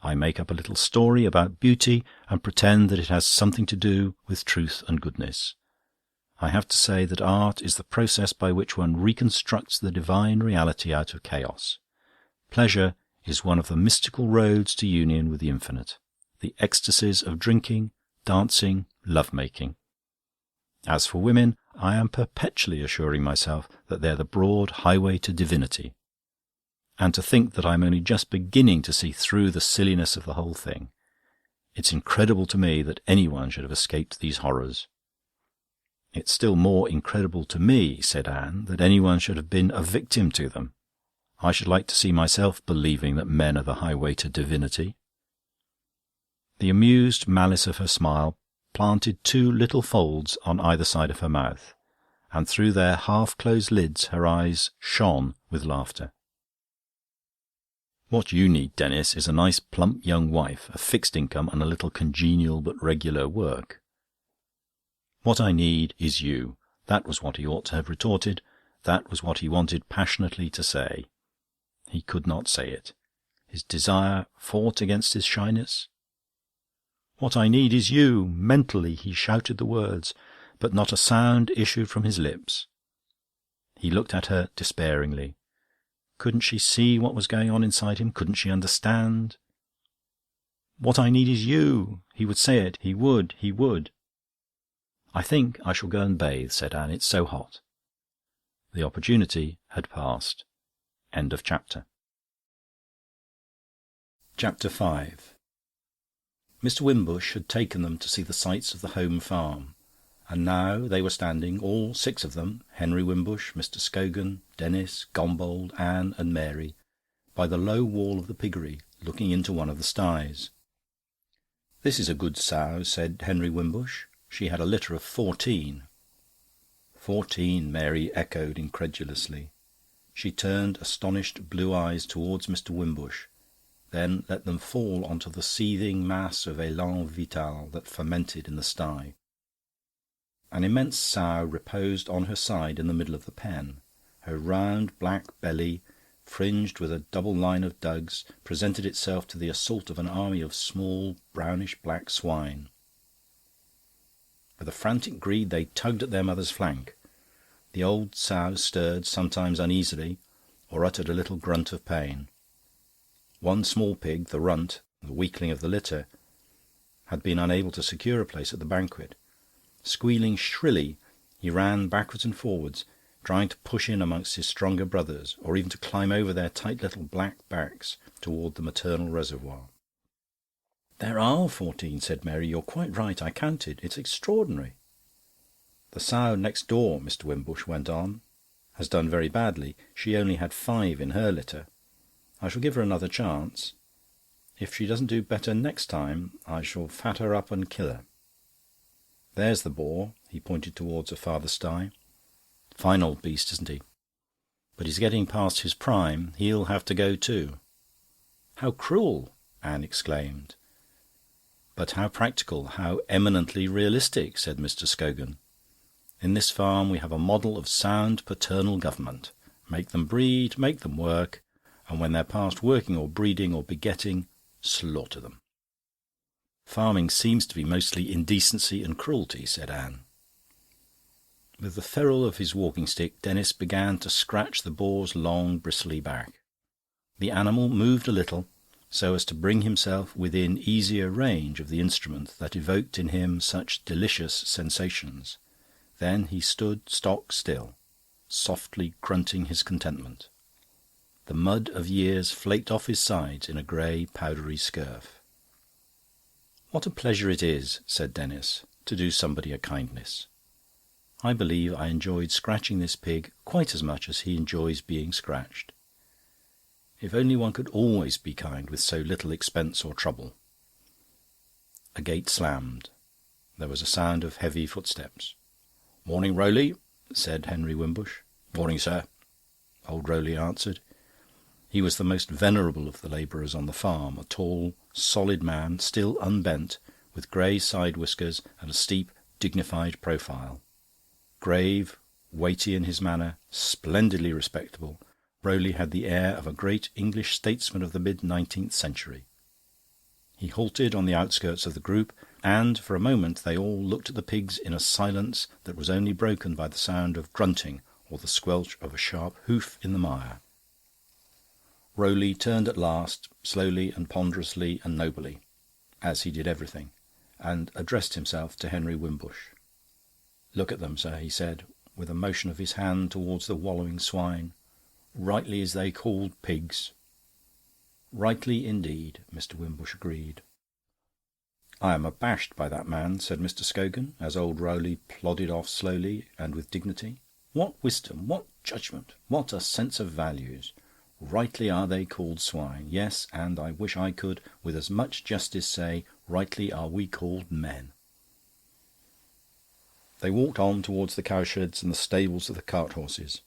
I make up a little story about beauty and pretend that it has something to do with truth and goodness. I have to say that art is the process by which one reconstructs the divine reality out of chaos. Pleasure is one of the mystical roads to union with the infinite, the ecstasies of drinking, dancing, love-making. As for women, I am perpetually assuring myself that they're the broad highway to divinity. And to think that I'm only just beginning to see through the silliness of the whole thing. It's incredible to me that anyone should have escaped these horrors." "It's still more incredible to me," said Anne, "that anyone should have been a victim to them. I should like to see myself believing that men are the highway to divinity." The amused malice of her smile planted 2 little folds on either side of her mouth, and through their half-closed lids her eyes shone with laughter. "What you need, Denis, is a nice plump young wife, a fixed income, and a little congenial but regular work." "What I need is you." That was what he ought to have retorted. That was what he wanted passionately to say. He could not say it. His desire fought against his shyness. "What I need is you." Mentally he shouted the words, but not a sound issued from his lips. He looked at her despairingly. Couldn't she see what was going on inside him? Couldn't she understand? "What I need is you." He would say it. He would. "I think I shall go and bathe," said Anne. "It's so hot." The opportunity had passed. End of chapter. Chapter 5. Mr. Wimbush had taken them to see the sights of the home farm, and now they were standing, all 6 of them, Henry Wimbush, Mr. Scogan, Denis, Gombold, Anne and Mary, by the low wall of the piggery, looking into one of the styes. "This is a good sow," said Henry Wimbush. "She had a litter of 14. 14, Mary echoed incredulously. She turned astonished blue eyes towards Mr. Wimbush, then let them fall onto the seething mass of élan vital that fermented in the sty. An immense sow reposed on her side in the middle of the pen. Her round black belly, fringed with a double line of dugs, presented itself to the assault of an army of small brownish-black swine. With a frantic greed they tugged at their mother's flank. The old sow stirred, sometimes uneasily, or uttered a little grunt of pain. One small pig, the runt, the weakling of the litter, had been unable to secure a place at the banquet. Squealing shrilly, he ran backwards and forwards, trying to push in amongst his stronger brothers, or even to climb over their tight little black backs toward the maternal reservoir. "There are 14, said Mary. "You're quite right. I counted. It's extraordinary." "The sow next door," Mr. Wimbush went on, "has done very badly. She only had 5 in her litter. I shall give her another chance. If she doesn't do better next time, I shall fat her up and kill her. There's the boar." He pointed towards a farther sty. "Fine old beast, isn't he? But he's getting past his prime. He'll have to go too." "How cruel!" Anne exclaimed. "But how practical, how eminently realistic," said Mr. Scogan. "In this farm we have a model of sound paternal government. Make them breed, make them work, and when they're past working or breeding or begetting, slaughter them." "Farming seems to be mostly indecency and cruelty," said Anne. With the ferrule of his walking-stick, Denis began to scratch the boar's long, bristly back. The animal moved a little, so as to bring himself within easier range of the instrument that evoked in him such delicious sensations. Then he stood stock still, softly grunting his contentment. The mud of years flaked off his sides in a grey, powdery scurf. "What a pleasure it is," said Denis, "to do somebody a kindness. I believe I enjoyed scratching this pig quite as much as he enjoys being scratched. If only one could always be kind with so little expense or trouble." A gate slammed. There was a sound of heavy footsteps. "Morning, Rowley," said Henry Wimbush. "Morning, sir," old Rowley answered. He was the most venerable of the labourers on the farm, a tall, solid man, still unbent, with grey side whiskers and a steep, dignified profile. Grave, weighty in his manner, splendidly respectable, Rowley had the air of a great English statesman of the mid-19th century. He halted on the outskirts of the group, and for a moment they all looked at the pigs in a silence that was only broken by the sound of grunting or the squelch of a sharp hoof in the mire. Rowley turned at last, slowly and ponderously and nobly, as he did everything, and addressed himself to Henry Wimbush. "Look at them, sir," he said, with a motion of his hand towards the wallowing swine. "Rightly is they called pigs." "Rightly indeed," Mr. Wimbush agreed. "I am abashed by that man," said Mr. Scogan, as old Rowley plodded off slowly and with dignity. "What wisdom, what judgment, what a sense of values! Rightly are they called swine. Yes, and I wish I could with as much justice say, rightly are we called men." They walked on towards the cowsheds and the stables of the cart-horses.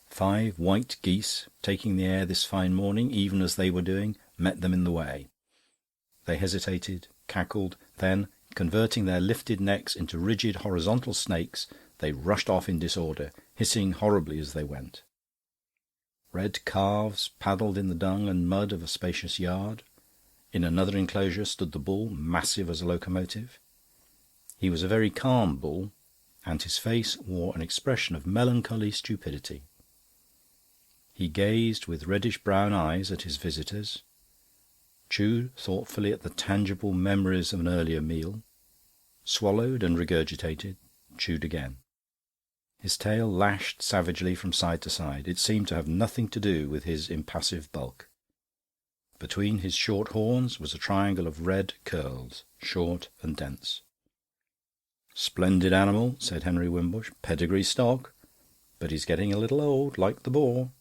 5 white geese, taking the air this fine morning, even as they were doing, met them in the way. They hesitated, cackled, then, converting their lifted necks into rigid horizontal snakes, they rushed off in disorder, hissing horribly as they went. Red calves paddled in the dung and mud of a spacious yard. In another enclosure stood the bull, massive as a locomotive. He was a very calm bull, and his face wore an expression of melancholy stupidity. He gazed with reddish-brown eyes at his visitors, chewed thoughtfully at the tangible memories of an earlier meal, swallowed and regurgitated, chewed again. His tail lashed savagely from side to side. It seemed to have nothing to do with his impassive bulk. Between his short horns was a triangle of red curls, short and dense. "Splendid animal," said Henry Wimbush. "Pedigree stock. But he's getting a little old, like the boar."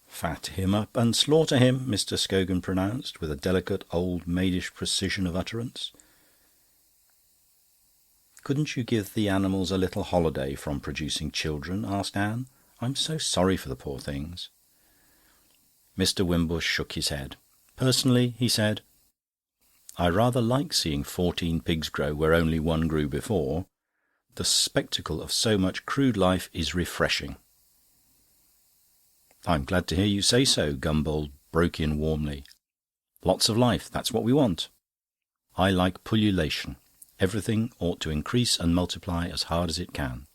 "Fat him up and slaughter him," Mr. Scogan pronounced, with a delicate old maidish precision of utterance. "Couldn't you give the animals a little holiday from producing children?" asked Anne. "I'm so sorry for the poor things." Mr. Wimbush shook his head. "Personally," he said, "I rather like seeing 14 pigs grow where only one grew before. The spectacle of so much crude life is refreshing." "I'm glad to hear you say so," Gumbold broke in warmly. "Lots of life, that's what we want. I like pullulation. Everything ought to increase and multiply as hard as it can."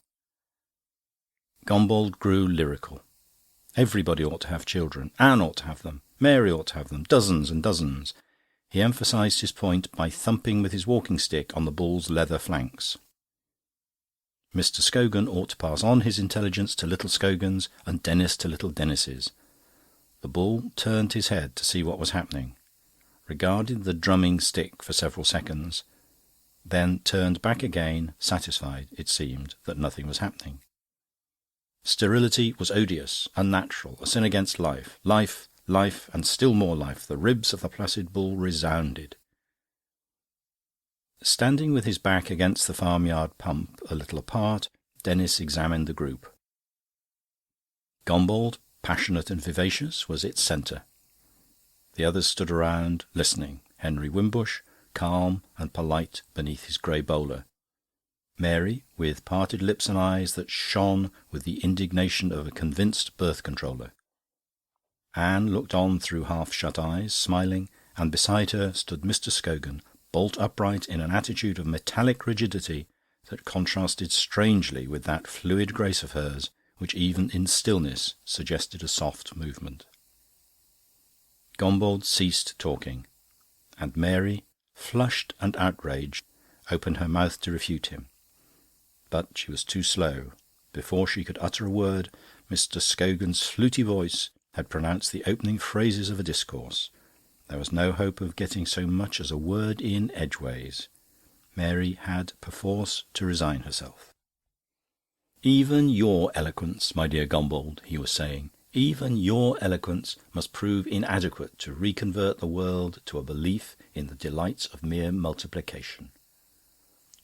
Gombold grew lyrical. Everybody ought to have children. Anne ought to have them. Mary ought to have them. Dozens and dozens. He emphasised his point by thumping with his walking-stick on the bull's leather flanks. Mr. Scogan ought to pass on his intelligence to little Scogans and Denis to little Denises. The bull turned his head to see what was happening, regarded the drumming stick for several seconds, then turned back again, satisfied, it seemed, that nothing was happening. Sterility was odious, unnatural, a sin against life. Life, life, and still more life. The ribs of the placid bull resounded. Standing with his back against the farmyard pump a little apart, Denis examined the group. Gombauld, passionate and vivacious, was its centre. The others stood around, listening. Henry Wimbush, calm and polite beneath his grey bowler. Mary, with parted lips and eyes that shone with the indignation of a convinced birth-controller. Anne looked on through half-shut eyes, smiling, and beside her stood Mr. Scogan, bolt upright in an attitude of metallic rigidity that contrasted strangely with that fluid grace of hers, which even in stillness suggested a soft movement. Gombauld ceased talking, and Mary, flushed and outraged, opened her mouth to refute him. But she was too slow. Before she could utter a word, Mr. Scogan's fluty voice had pronounced the opening phrases of a discourse. There was no hope of getting so much as a word in edgeways. Mary had perforce to resign herself. "Even your eloquence, my dear Gombauld," he was saying, "even your eloquence must prove inadequate to reconvert the world to a belief in the delights of mere multiplication.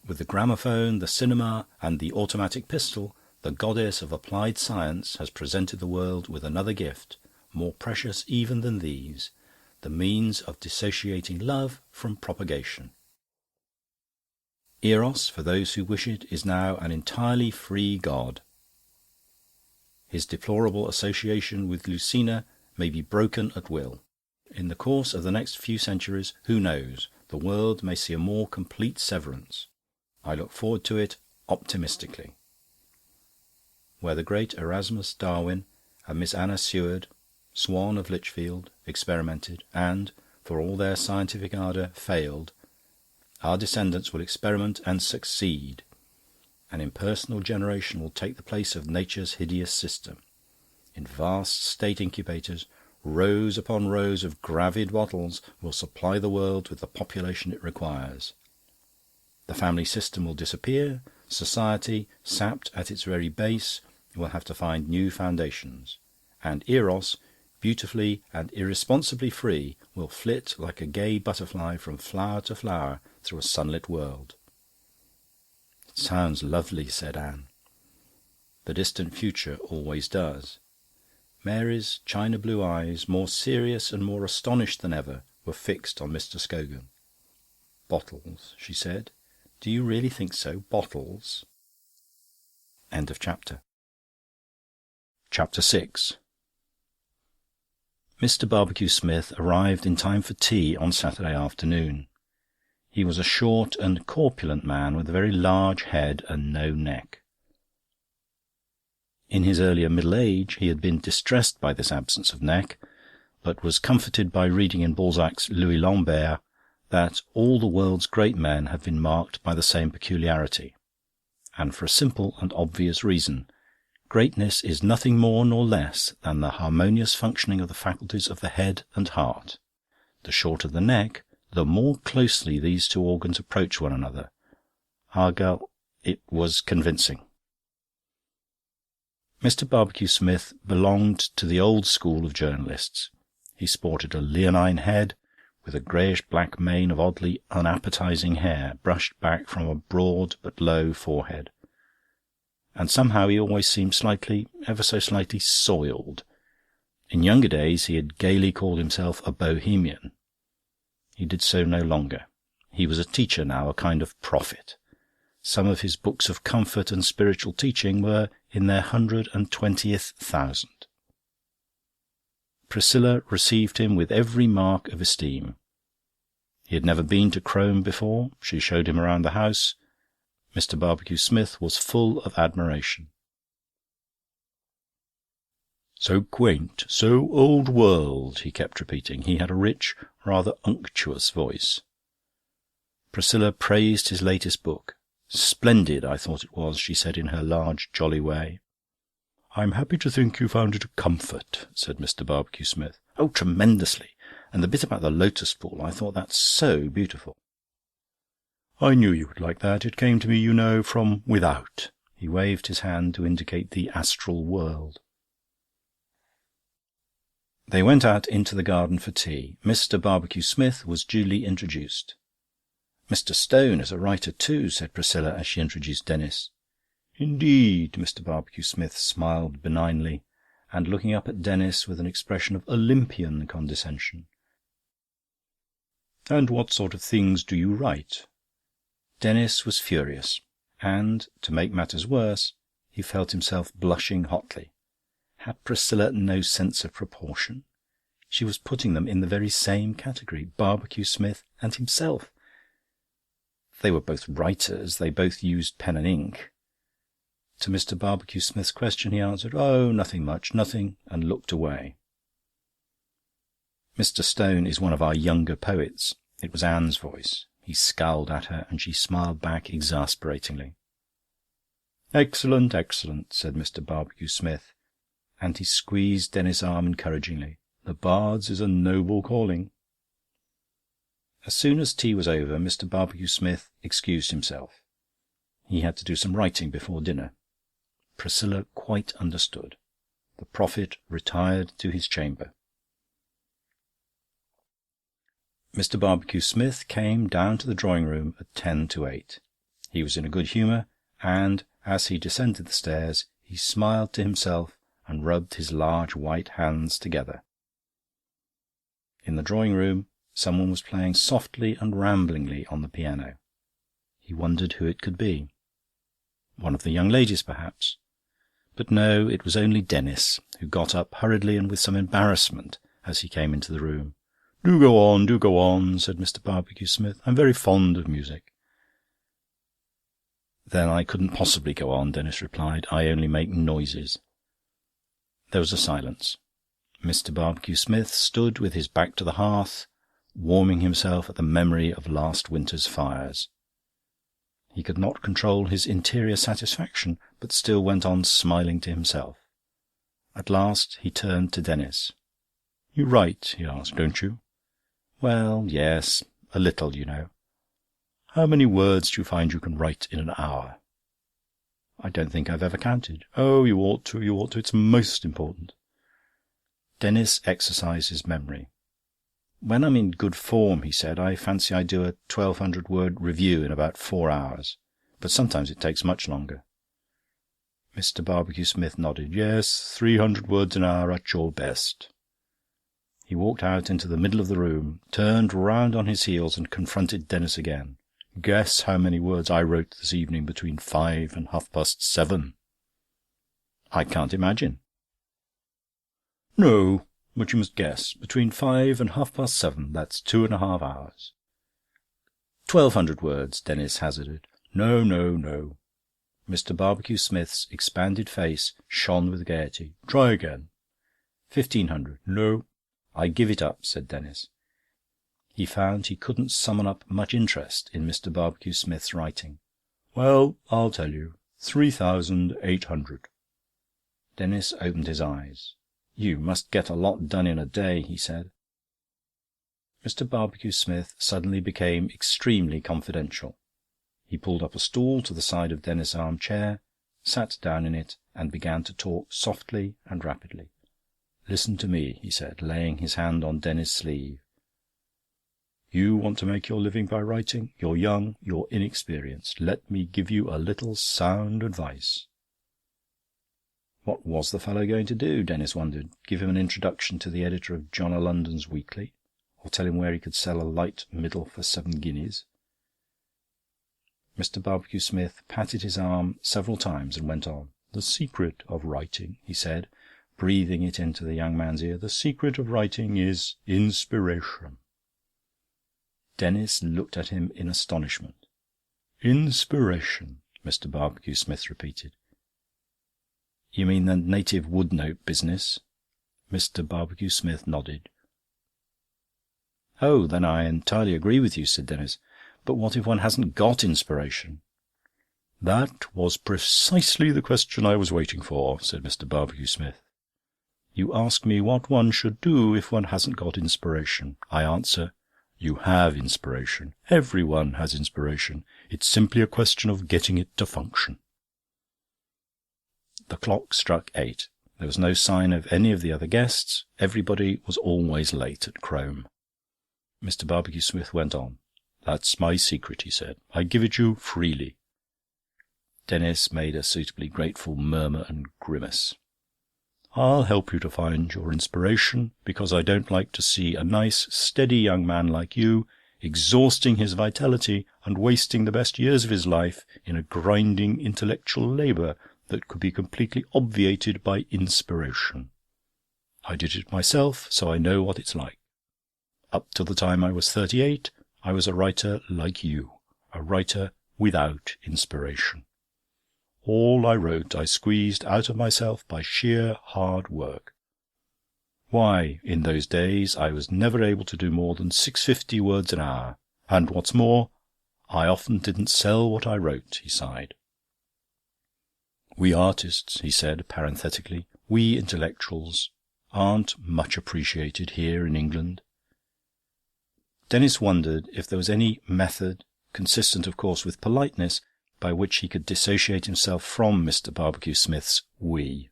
With the gramophone, the cinema, and the automatic pistol, the goddess of applied science has presented the world with another gift, more precious even than these, the means of dissociating love from propagation. Eros, for those who wish it, is now an entirely free god. His deplorable association with Lucina may be broken at will. In the course of the next few centuries, who knows, the world may see a more complete severance. I look forward to it optimistically. Where the great Erasmus Darwin and Miss Anna Seward, Swan of Lichfield, experimented, and, for all their scientific ardour, failed, our descendants will experiment and succeed. An impersonal generation will take the place of nature's hideous system. In vast state incubators, rows upon rows of gravid bottles will supply the world with the population it requires. The family system will disappear. Society, sapped at its very base, will have to find new foundations. And Eros, beautifully and irresponsibly free, will flit like a gay butterfly from flower to flower through a sunlit world." "It sounds lovely," said Anne. "The distant future always does." Mary's china-blue eyes, more serious and more astonished than ever, were fixed on Mr. Scogan. "Bottles," she said. "Do you really think so? Bottles?" End of chapter. Chapter 6. Mr. Barbecue Smith arrived in time for tea on Saturday afternoon. He was a short and corpulent man with a very large head and no neck. In his earlier middle age he had been distressed by this absence of neck, but was comforted by reading in Balzac's Louis Lambert that all the world's great men have been marked by the same peculiarity, and for a simple and obvious reason. Greatness is nothing more nor less than the harmonious functioning of the faculties of the head and heart. The shorter the neck, the more closely these two organs approach one another. Argal, it was convincing. Mr. Barbecue Smith belonged to the old school of journalists. He sported a leonine head, with a greyish-black mane of oddly unappetising hair brushed back from a broad but low forehead. And somehow he always seemed slightly, ever so slightly, soiled. In younger days he had gaily called himself a bohemian. He did so no longer. He was a teacher now, a kind of prophet. Some of his books of comfort and spiritual teaching were in their 120th thousand. Priscilla received him with every mark of esteem. He had never been to Crome before. She showed him around the house. Mr. Barbecue Smith was full of admiration. "So quaint, so old world," he kept repeating. He had a rich, rather unctuous voice. Priscilla praised his latest book. "Splendid, I thought it was," she said in her large, jolly way. "I'm happy to think you found it a comfort," said Mr. Barbecue Smith. "Oh, tremendously. And the bit about the lotus pool, I thought that so beautiful." "I knew you would like that. It came to me, you know, from without," He waved his hand to indicate the astral world. They went out into the garden for tea. Mr. Barbecue-Smith was duly introduced. "Mr. Stone is a writer too," said Priscilla as she introduced Denis. "Indeed?" Mr. Barbecue-Smith smiled benignly, and looking up at Denis with an expression of Olympian condescension. "And what sort of things do you write?" Denis was furious, and, to make matters worse, he felt himself blushing hotly. Had Priscilla no sense of proportion? She was putting them in the very same category, Barbecue-Smith and himself. They were both writers, they both used pen and ink. To Mr. Barbecue-Smith's question he answered, "Oh, nothing much, nothing," and looked away. "Mr. Stone is one of our younger poets." It was Anne's voice. He scowled at her, and she smiled back exasperatingly. "Excellent, excellent," said Mr. Barbecue-Smith, and he squeezed Denis' arm encouragingly. "The Bard's is a noble calling." As soon as tea was over, Mr. Barbecue-Smith excused himself. He had to do some writing before dinner. Priscilla quite understood. The prophet retired to his chamber. Mr. Barbecue-Smith came down to the drawing-room at 7:50. He was in a good humour, and, as he descended the stairs, he smiled to himself and rubbed his large white hands together. In the drawing-room, someone was playing softly and ramblingly on the piano. He wondered who it could be. One of the young ladies, perhaps. But no, it was only Denis, who got up hurriedly and with some embarrassment as he came into the room. Do go on," said Mr. Barbecue-Smith. "I'm very fond of music." "Then I couldn't possibly go on," Denis replied. "I only make noises." There was a silence. Mr. Barbecue-Smith stood with his back to the hearth, warming himself at the memory of last winter's fires. He could not control his interior satisfaction, but still went on smiling to himself. At last he turned to Denis. "You write," he asked, "don't you?" "Well, yes, a little, you know." "How many words do you find you can write in an hour?" "I don't think I've ever counted." "Oh, you ought to, you ought to. It's most important." Denis exercised his memory. "When I'm in good form," he said, "I fancy I do a 1,200-word review in about 4 hours. But sometimes it takes much longer." Mr. Barbecue-Smith nodded. "Yes, 300 words an hour at your best." He walked out into the middle of the room, turned round on his heels and confronted Denis again. "Guess how many words I wrote this evening between 5 and 7:30. "I can't imagine." "No, but you must guess. Between 5 and 7:30, that's 2.5 hours. 1,200 words, Denis hazarded. No. Mr. Barbecue-Smith's expanded face shone with gaiety. Try again. 1,500. No. I give it up, said Denis. He found he couldn't summon up much interest in Mr. Barbecue-Smith's writing. Well, I'll tell you. 3,800. Denis opened his eyes. You must get a lot done in a day, he said. Mr. Barbecue-Smith suddenly became extremely confidential. He pulled up a stool to the side of Denis' arm-chair, sat down in it, and began to talk softly and rapidly. "Listen to me," he said, laying his hand on Denis' sleeve. "You want to make your living by writing. You're young, you're inexperienced. Let me give you a little sound advice." What was the fellow going to do, Denis wondered? Give him an introduction to the editor of John o' London's Weekly? Or tell him where he could sell a light middle for 7 guineas? Mr. Barbecue-Smith patted his arm several times and went on. "The secret of writing," he said, breathing it into the young man's ear, "the secret of writing is inspiration." Denis looked at him in astonishment. "Inspiration," Mr. Barbecue-Smith repeated. "You mean the native wood-note business?" Mr. Barbecue-Smith nodded. "Oh, then I entirely agree with you," said Denis. "But what if one hasn't got inspiration?" "That was precisely the question I was waiting for," said Mr. Barbecue-Smith. "You ask me what one should do if one hasn't got inspiration. I answer, you have inspiration. Everyone has inspiration. It's simply a question of getting it to function." The clock struck 8. There was no sign of any of the other guests. Everybody was always late at Crome. Mr. Barbecue-Smith went on. "That's my secret," he said. "I give it you freely." Denis made a suitably grateful murmur and grimace. "I'll help you to find your inspiration, because I don't like to see a nice, steady young man like you exhausting his vitality and wasting the best years of his life in a grinding intellectual labour that could be completely obviated by inspiration. I did it myself, so I know what it's like. Up till the time I was 38, I was a writer like you, a writer without inspiration. All I wrote I squeezed out of myself by sheer hard work. Why, in those days I was never able to do more than 650 words an hour, and what's more, I often didn't sell what I wrote," he sighed. "We artists," he said parenthetically, "we intellectuals, aren't much appreciated here in England." Denis wondered if there was any method, consistent of course with politeness, by which he could dissociate himself from Mr. Barbecue-Smith's "we."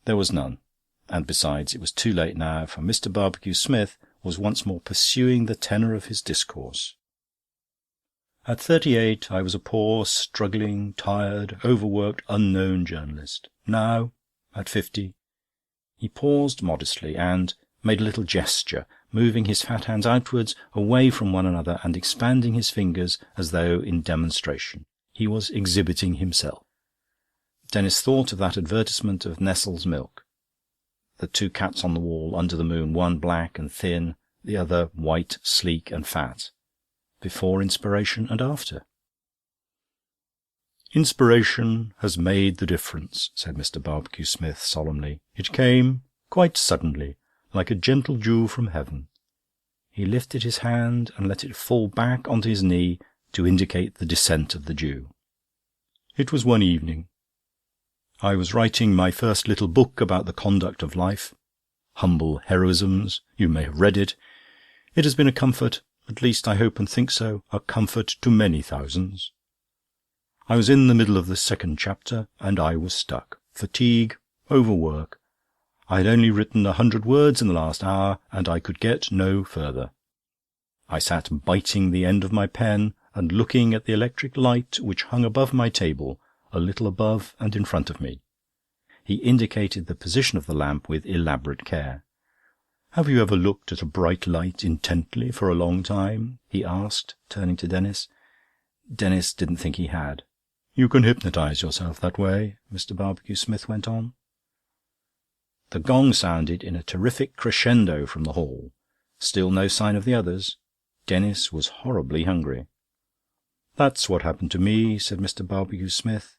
There was none, and besides it was too late now, for Mr. Barbecue-Smith was once more pursuing the tenor of his discourse. "At 38 I was a poor, struggling, tired, overworked, unknown journalist. Now, at 50..." He paused modestly and made a little gesture, moving his fat hands outwards, away from one another, and expanding his fingers as though in demonstration. He was exhibiting himself. Denis thought of that advertisement of Nestle's milk. The two cats on the wall under the moon, one black and thin, the other white, sleek and fat. Before inspiration and after. "Inspiration has made the difference," said Mr. Barbecue-Smith solemnly. "It came quite suddenly, like a gentle dew from heaven." He lifted his hand and let it fall back onto his knee to indicate the descent of the dew. "It was one evening. I was writing my first little book about the conduct of life. Humble Heroisms. You may have read it. It has been a comfort, at least I hope and think so, a comfort to many thousands. I was in the middle of the second chapter, and I was stuck. Fatigue, overwork. I had only written 100 words in the last hour, and I could get no further. I sat biting the end of my pen and looking at the electric light which hung above my table, a little above and in front of me." He indicated the position of the lamp with elaborate care. "Have you ever looked at a bright light intently for a long time?" he asked, turning to Denis. Denis didn't think he had. "You can hypnotise yourself that way," Mr. Barbecue-Smith went on. The gong sounded in a terrific crescendo from the hall. Still no sign of the others. Denis was horribly hungry. "That's what happened to me," said Mr. Barbecue-Smith.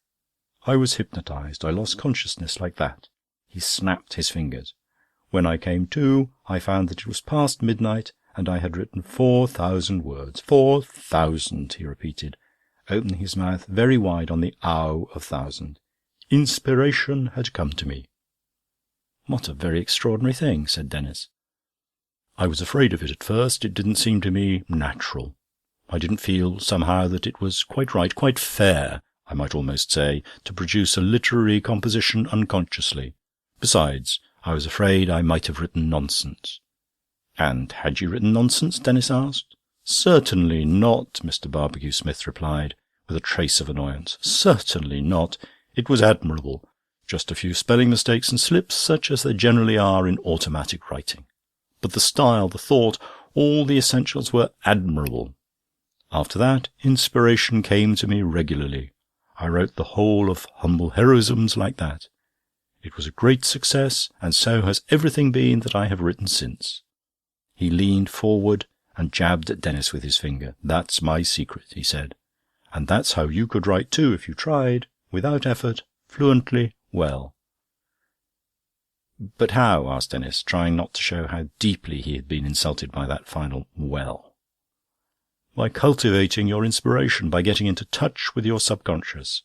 "I was hypnotised. I lost consciousness like that." He snapped his fingers. "When I came to, I found that it was past midnight, and I had written 4,000 words. 4,000, he repeated, opening his mouth very wide on the ow of thousand. Inspiration had come to me." "What a very extraordinary thing," said Denis. "I was afraid of it at first. It didn't seem to me natural. I didn't feel, somehow, that it was quite right, quite fair, I might almost say, to produce a literary composition unconsciously. Besides, I was afraid I might have written nonsense." "And had you written nonsense?" Denis asked. "Certainly not," Mr. Barbecue-Smith replied, with a trace of annoyance. "Certainly not. It was admirable. Just a few spelling mistakes and slips, such as there generally are in automatic writing. But the style, the thought, all the essentials were admirable. After that, inspiration came to me regularly. I wrote the whole of Humble Heroisms like that. It was a great success, and so has everything been that I have written since." He leaned forward and jabbed at Denis with his finger. "That's my secret," he said. "And that's how you could write too, if you tried, without effort, fluently, well." "But how?" asked Denis, trying not to show how deeply he had been insulted by that final "well." "By cultivating your inspiration, by getting into touch with your subconscious.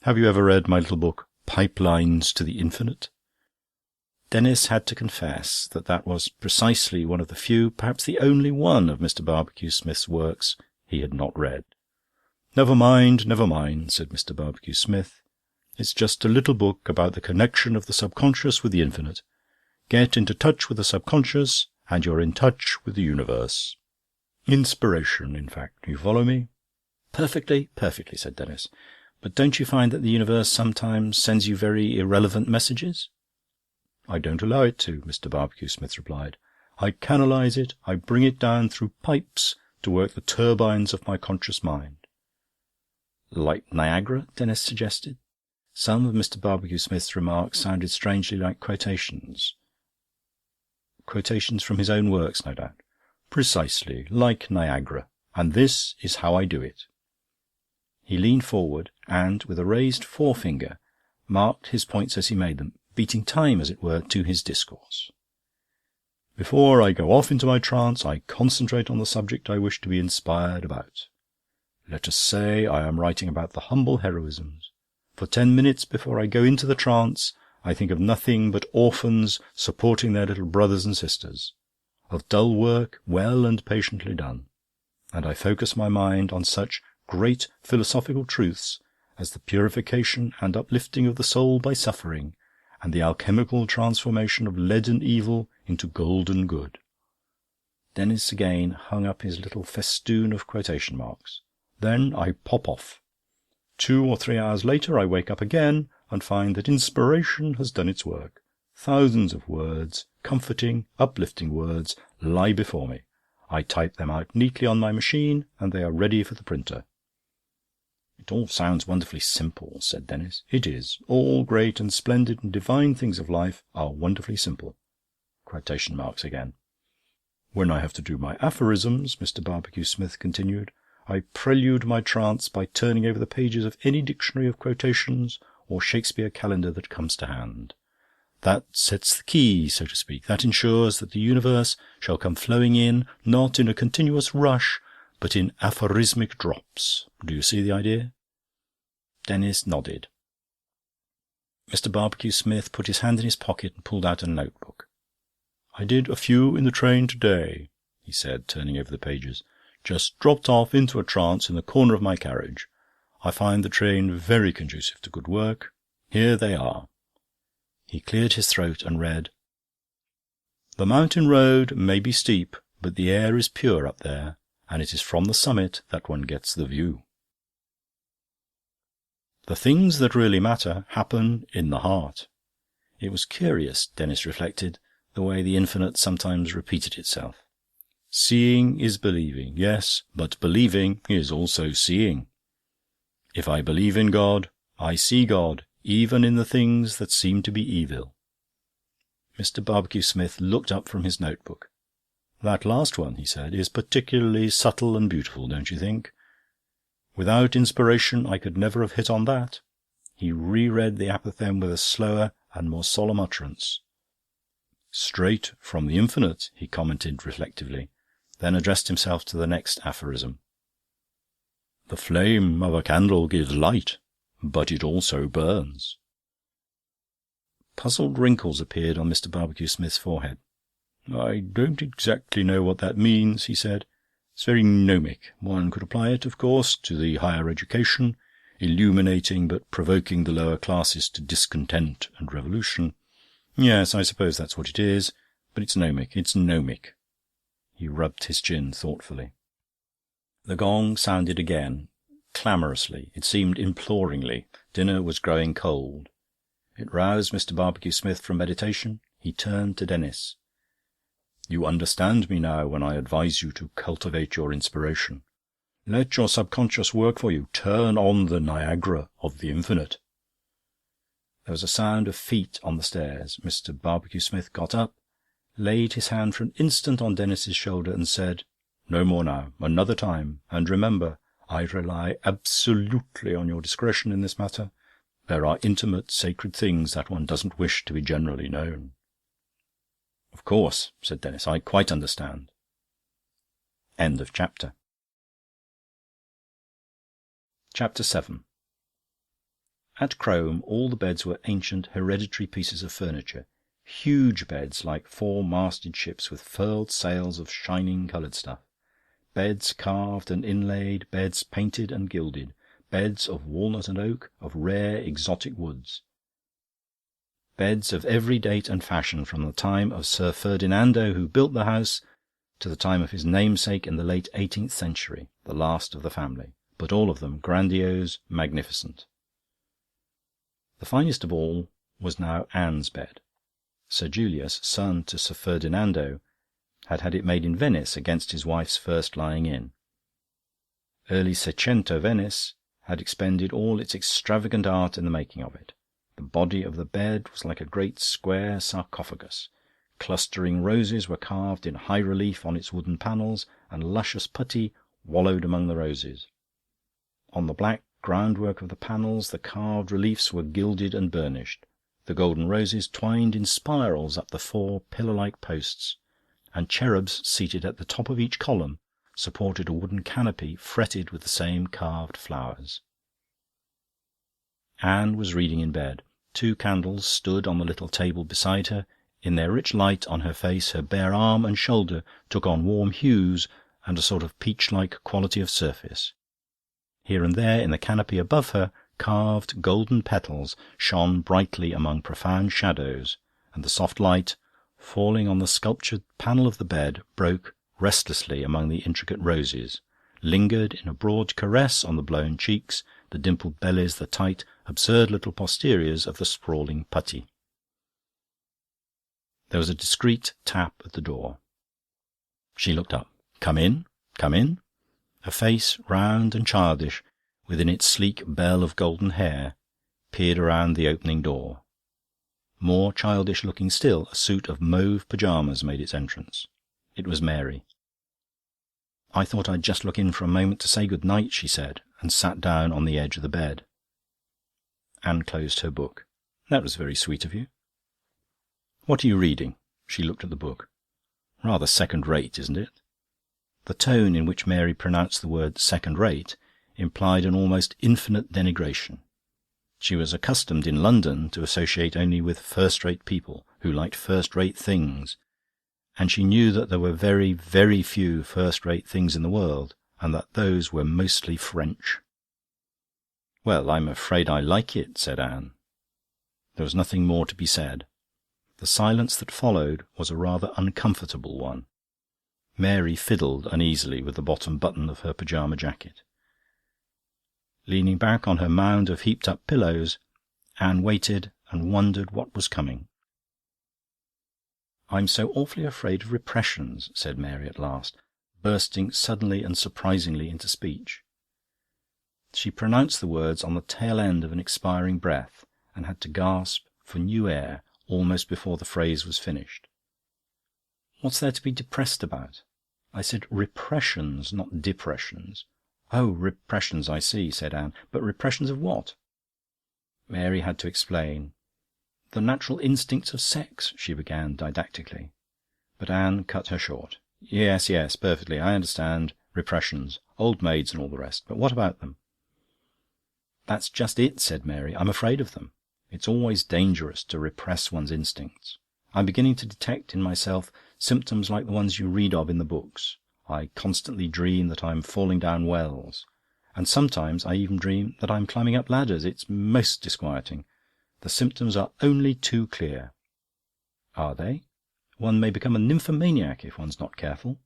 Have you ever read my little book, Pipelines to the Infinite?" Denis had to confess that that was precisely one of the few, perhaps the only one, of Mr. Barbecue-Smith's works he had not read. Never mind," said Mr. Barbecue-Smith. It's just a little book about the connection of the subconscious with the infinite. Get into touch with the subconscious, and you're in touch with the universe. Inspiration, in fact. You follow me?" "Perfectly, perfectly," said Denis. "But don't you find that the universe sometimes sends you very irrelevant messages?" "I don't allow it to," Mr. Barbecue-Smith replied. "I canalise it, I bring it down through pipes to work the turbines of my conscious mind." "Like Niagara?" Denis suggested. Some of Mr. Barbecue-Smith's remarks sounded strangely like quotations. Quotations from his own works, no doubt. "Precisely, like Niagara. And this is how I do it." He leaned forward and, with a raised forefinger, marked his points as he made them, beating time, as it were, to his discourse. "Before I go off into my trance, I concentrate on the subject I wish to be inspired about. Let us say I am writing about the humble heroisms. For 10 minutes before I go into the trance, I think of nothing but orphans supporting their little brothers and sisters, of dull work well and patiently done, and I focus my mind on such great philosophical truths as the purification and uplifting of the soul by suffering, and the alchemical transformation of leaden evil into golden good." Denis again hung up his little festoon of quotation marks. "Then I pop off. 2 or 3 hours later I wake up again and find that inspiration has done its work. Thousands of words, comforting, uplifting words, lie before me. I type them out neatly on my machine, and they are ready for the printer." "It all sounds wonderfully simple," said Denis. "It is. All great and splendid and divine things of life are wonderfully simple." Quotation marks again. "When I have to do my aphorisms," Mr. Barbecue-Smith continued, "I prelude my trance by turning over the pages of any dictionary of quotations or Shakespeare calendar that comes to hand. That sets the key, so to speak. That ensures that the universe shall come flowing in, not in a continuous rush, but in aphorismic drops. Do you see the idea?" Denis nodded. Mr. Barbecue-Smith put his hand in his pocket and pulled out a notebook. "I did a few in the train to-day," he said, turning over the pages. "Just dropped off into a trance in the corner of my carriage. I find the train very conducive to good work. Here they are." He cleared his throat and read: "The mountain road may be steep, but the air is pure up there, and it is from the summit that one gets the view. The things that really matter happen in the heart." It was curious, Denis reflected, the way the infinite sometimes repeated itself. Seeing is believing, yes, but believing is also seeing. If I believe in God, I see God, even in the things that seem to be evil. Mr. Barbecue-Smith looked up from his notebook. "That last one," he said, "is particularly subtle and beautiful, don't you think? Without inspiration I could never have hit on that." He reread the apothegm with a slower and more solemn utterance. "Straight from the infinite," he commented reflectively, then addressed himself to the next aphorism. "The flame of a candle gives light, but it also burns." Puzzled wrinkles appeared on Mr. Barbecue-Smith's forehead. "I don't exactly know what that means," he said. "It's very gnomic. One could apply it, of course, to the higher education, illuminating but provoking the lower classes to discontent and revolution. Yes, I suppose that's what it is, but it's gnomic. It's gnomic." He rubbed his chin thoughtfully. The gong sounded again, clamorously. It seemed imploringly. Dinner was growing cold. It roused Mr. Barbecue-Smith from meditation. He turned to Denis. "You understand me now when I advise you to cultivate your inspiration. Let your subconscious work for you. Turn on the Niagara of the infinite." There was a sound of feet on the stairs. Mr. Barbecue-Smith got up, laid his hand for an instant on Denis's shoulder and said, "No more now. Another time. And remember, I rely absolutely on your discretion in this matter. There are intimate, sacred things that one doesn't wish to be generally known." "Of course," said Denis. "I quite understand." End of chapter. Chapter 7. At Crome all the beds were ancient, hereditary pieces of furniture, huge beds like 4-masted ships with furled sails of shining coloured stuff, beds carved and inlaid, beds painted and gilded, beds of walnut and oak, of rare exotic woods. Beds of every date and fashion, from the time of Sir Ferdinando, who built the house, to the time of his namesake in the late 18th century, the last of the family, but all of them grandiose, magnificent. The finest of all was now Anne's bed. Sir Julius, son to Sir Ferdinando, had had it made in Venice against his wife's first lying in. Early Seicento Venice had expended all its extravagant art in the making of it. The body of the bed was like a great square sarcophagus. Clustering roses were carved in high relief on its wooden panels, and luscious putty wallowed among the roses. On the black groundwork of the panels the carved reliefs were gilded and burnished. The golden roses twined in spirals up the 4 pillar-like posts, and cherubs seated at the top of each column supported a wooden canopy fretted with the same carved flowers. Anne was reading in bed. 2 candles stood on the little table beside her. In their rich light on her face, her bare arm and shoulder took on warm hues and a sort of peach-like quality of surface. Here and there, in the canopy above her, carved golden petals shone brightly among profound shadows, and the soft light, falling on the sculptured panel of the bed, broke restlessly among the intricate roses, lingered in a broad caress on the blown cheeks, the dimpled bellies, the tight, absurd little posteriors of the sprawling putty. There was a discreet tap at the door. She looked up. "Come in, come in." A face, round and childish, within its sleek bell of golden hair, peered around the opening door. More childish-looking still, a suit of mauve pyjamas made its entrance. It was Mary. "I thought I'd just look in for a moment to say good night," she said, and sat down on the edge of the bed. Anne closed her book. "That was very sweet of you." "What are you reading?" She looked at the book. "Rather second-rate, isn't it?" The tone in which Mary pronounced the word second-rate implied an almost infinite denigration. She was accustomed in London to associate only with first-rate people who liked first-rate things, and she knew that there were very, very few first-rate things in the world, and that those were mostly French. "Well, I'm afraid I like it," said Anne. There was nothing more to be said. The silence that followed was a rather uncomfortable one. Mary fiddled uneasily with the bottom button of her pyjama jacket. Leaning back on her mound of heaped-up pillows, Anne waited and wondered what was coming. "I'm so awfully afraid of repressions," said Mary at last, bursting suddenly and surprisingly into speech. She pronounced the words on the tail end of an expiring breath, and had to gasp for new air almost before the phrase was finished. "What's there to be depressed about?" "I said repressions, not depressions." "Oh, repressions, I see," said Anne. "But repressions of what?" Mary had to explain. "The natural instincts of sex," she began didactically. But Anne cut her short. Yes, perfectly, I understand. Repressions, old maids and all the rest. But what about them?" "That's just it," said Mary. "I'm afraid of them. It's always dangerous to repress one's instincts. I'm beginning to detect in myself symptoms like the ones you read of in the books. I constantly dream that I'm falling down wells, and sometimes I even dream that I'm climbing up ladders. It's most disquieting. The symptoms are only too clear." "Are they? One may become a nymphomaniac if one's not careful.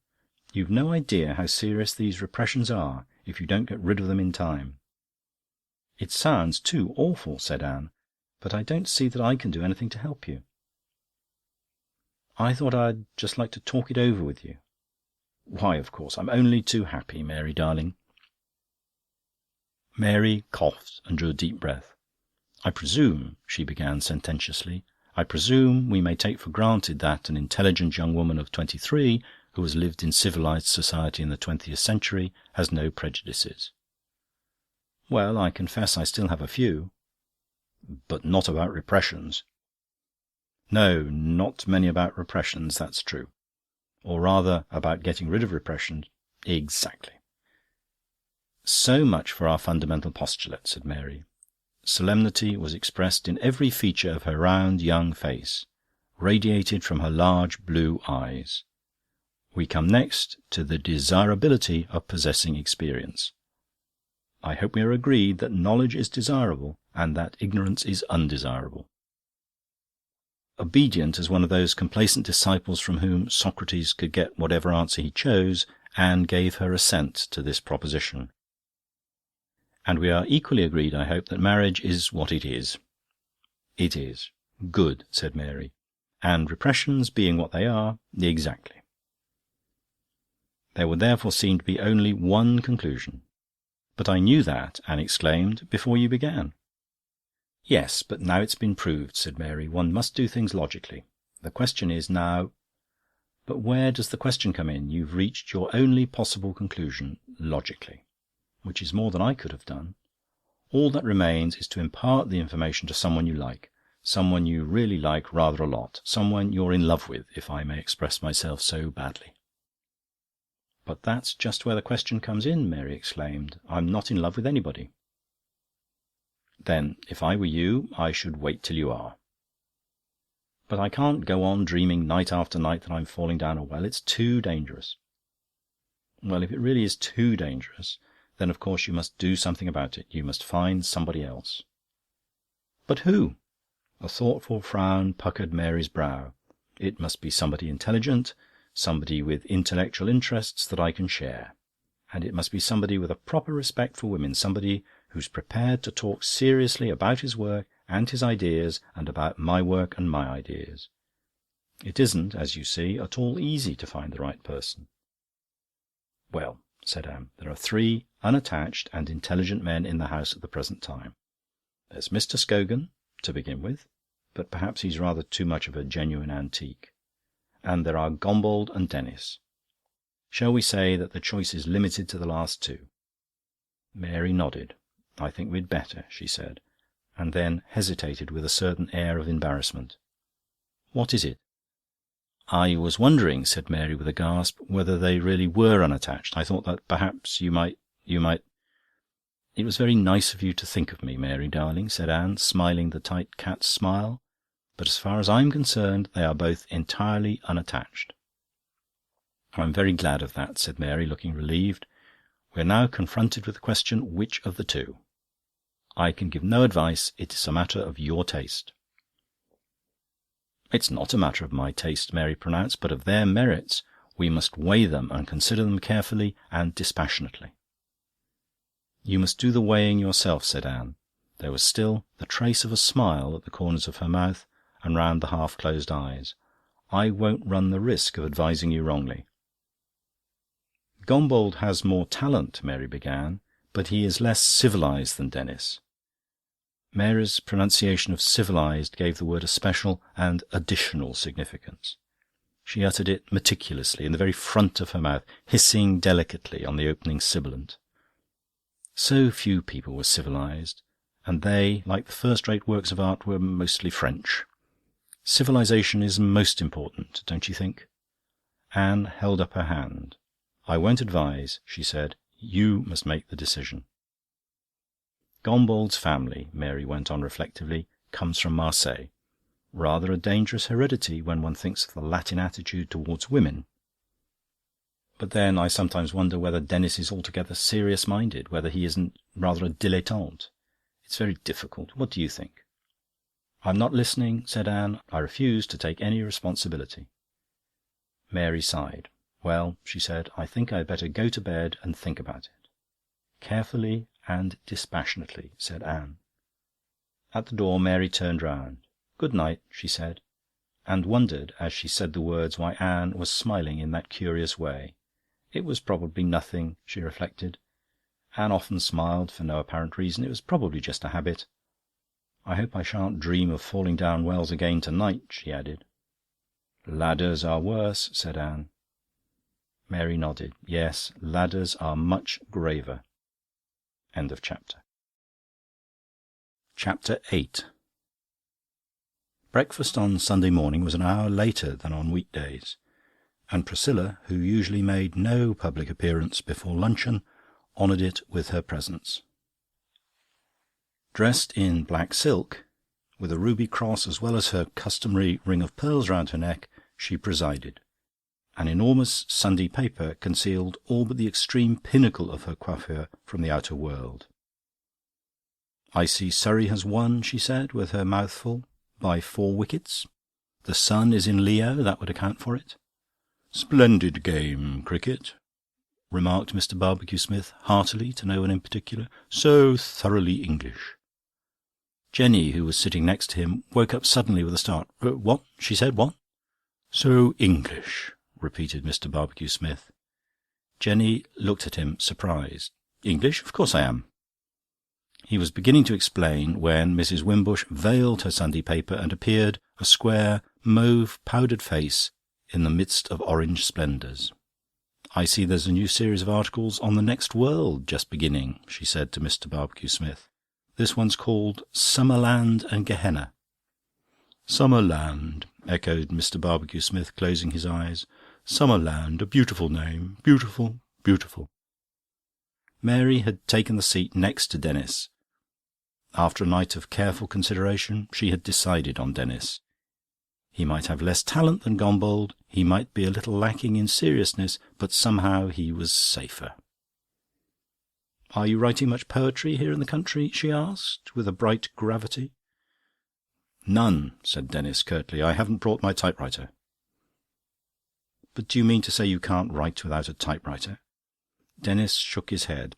You've no idea how serious these repressions are if you don't get rid of them in time." "It sounds too awful," said Anne, "but I don't see that I can do anything to help you." "I thought I'd just like to talk it over with you." "Why, of course, I'm only too happy, Mary darling." Mary coughed and drew a deep breath. "I presume," she began sententiously, "I presume we may take for granted that an intelligent young woman of 23, who has lived in civilised society in the 20th century, has no prejudices." "Well, I confess I still have a few." "But not about repressions." "No, not many about repressions, that's true. Or rather, about getting rid of repression." "Exactly." "So much for our fundamental postulate," said Mary. Solemnity was expressed in every feature of her round young face, radiated from her large blue eyes. "We come next to the desirability of possessing experience." I hope we are agreed that knowledge is desirable and that ignorance is undesirable." Obedient as one of those complacent disciples from whom Socrates could get whatever answer he chose, Anne gave her assent to this proposition. "And we are equally agreed, I hope, that marriage is what it is." "It is." "Good," said Mary. "And repressions being what they are..." "Exactly." There would therefore seem to be only one conclusion. "But I knew that," Anne exclaimed, "before you began." "Yes, but now it's been proved," said Mary. "One must do things logically. The question is now..." "But where does the question come in? You've reached your only possible conclusion, logically, which is more than I could have done. All that remains is to impart the information to someone you like, someone you really like rather a lot, someone you're in love with, if I may express myself so badly." "But that's just where the question comes in," Mary exclaimed. "I'm not in love with anybody." "Then, if I were you, I should wait till you are." "But I can't go on dreaming night after night that I'm falling down a well. It's too dangerous." "Well, if it really is too dangerous, then of course you must do something about it. You must find somebody else." "But who?" A thoughtful frown puckered Mary's brow. "It must be somebody intelligent, somebody with intellectual interests that I can share. And it must be somebody with a proper respect for women, somebody who's prepared to talk seriously about his work and his ideas and about my work and my ideas. It isn't, as you see, at all easy to find the right person." "Well," said Anne, "there are 3 unattached and intelligent men in the house at the present time. There's Mr. Scogan, to begin with, but perhaps he's rather too much of a genuine antique. And there are Gombauld and Denis. Shall we say that the choice is limited to the last 2? Mary nodded. "I think we'd better," she said, and then hesitated with a certain air of embarrassment. "What is it?" "I was wondering," said Mary with a gasp, "whether they really were unattached. I thought that perhaps you might... "It was very nice of you to think of me, Mary darling," said Anne, smiling the tight cat's smile. "But as far as I'm concerned, they are both entirely unattached." "I'm very glad of that," said Mary, looking relieved. "We're now confronted with the question, which of the 2? I can give no advice. It is a matter of your taste." "It's not a matter of my taste," Mary pronounced, "but of their merits. We must weigh them and consider them carefully and dispassionately." "You must do the weighing yourself," said Anne. There was still the trace of a smile at the corners of her mouth and round the half-closed eyes. "I won't run the risk of advising you wrongly." "Gombauld has more talent," Mary began, "but he is less civilised than Denis." Mary's pronunciation of civilised gave the word a special and additional significance. She uttered it meticulously, in the very front of her mouth, hissing delicately on the opening sibilant. So few people were civilised, and they, like the first-rate works of art, were mostly French. Civilisation is most important, don't you think? Anne held up her hand. "I won't advise," she said. "You must make the decision." "Gombauld's family," Mary went on reflectively, "comes from Marseille. Rather a dangerous heredity when one thinks of the Latin attitude towards women. But then I sometimes wonder whether Denis is altogether serious-minded, whether he isn't rather a dilettante. It's very difficult. What do you think?" "I'm not listening," said Anne. "I refuse to take any responsibility." Mary sighed. "Well," she said, "I think I'd better go to bed and think about it." "Carefully and dispassionately," said Anne. At the door Mary turned round. "Good night," she said, and wondered, as she said the words, why Anne was smiling in that curious way. It was probably nothing, she reflected. Anne often smiled for no apparent reason. It was probably just a habit. "I hope I shan't dream of falling down wells again tonight," she added. "Ladders are worse," said Anne. Mary nodded. "Yes, ladders are much graver." End of chapter. Chapter 8. Breakfast on Sunday morning was an hour later than on weekdays, and Priscilla, who usually made no public appearance before luncheon, honoured it with her presence. Dressed in black silk, with a ruby cross as well as her customary ring of pearls round her neck, she presided. An enormous Sunday paper concealed all but the extreme pinnacle of her coiffure from the outer world. "I see Surrey has won," she said, with her mouth full, "by 4 wickets. The sun is in Leo, that would account for it." "Splendid game, cricket," remarked Mr. Barbecue-Smith heartily to no one in particular. "So thoroughly English." Jenny, who was sitting next to him, woke up suddenly with a start. "What?" she said. "What?" "So English," repeated Mr. Barbecue-Smith. Jenny looked at him, surprised. "English? Of course I am." He was beginning to explain when Mrs. Wimbush veiled her Sunday paper and appeared, a square, mauve-powdered face in the midst of orange splendours. "I see there's a new series of articles on the next world just beginning," she said to Mr. Barbecue-Smith. "This one's called Summerland and Gehenna." "Summerland," echoed Mr. Barbecue-Smith, closing his eyes. "Summerland, a beautiful name. Beautiful, beautiful." Mary had taken the seat next to Denis. After a night of careful consideration, she had decided on Denis. He might have less talent than Gombauld, he might be a little lacking in seriousness, but somehow he was safer. "Are you writing much poetry here in the country?" she asked, with a bright gravity. "None," said Denis curtly. "I haven't brought my typewriter." "But do you mean to say you can't write without a typewriter?" Denis shook his head.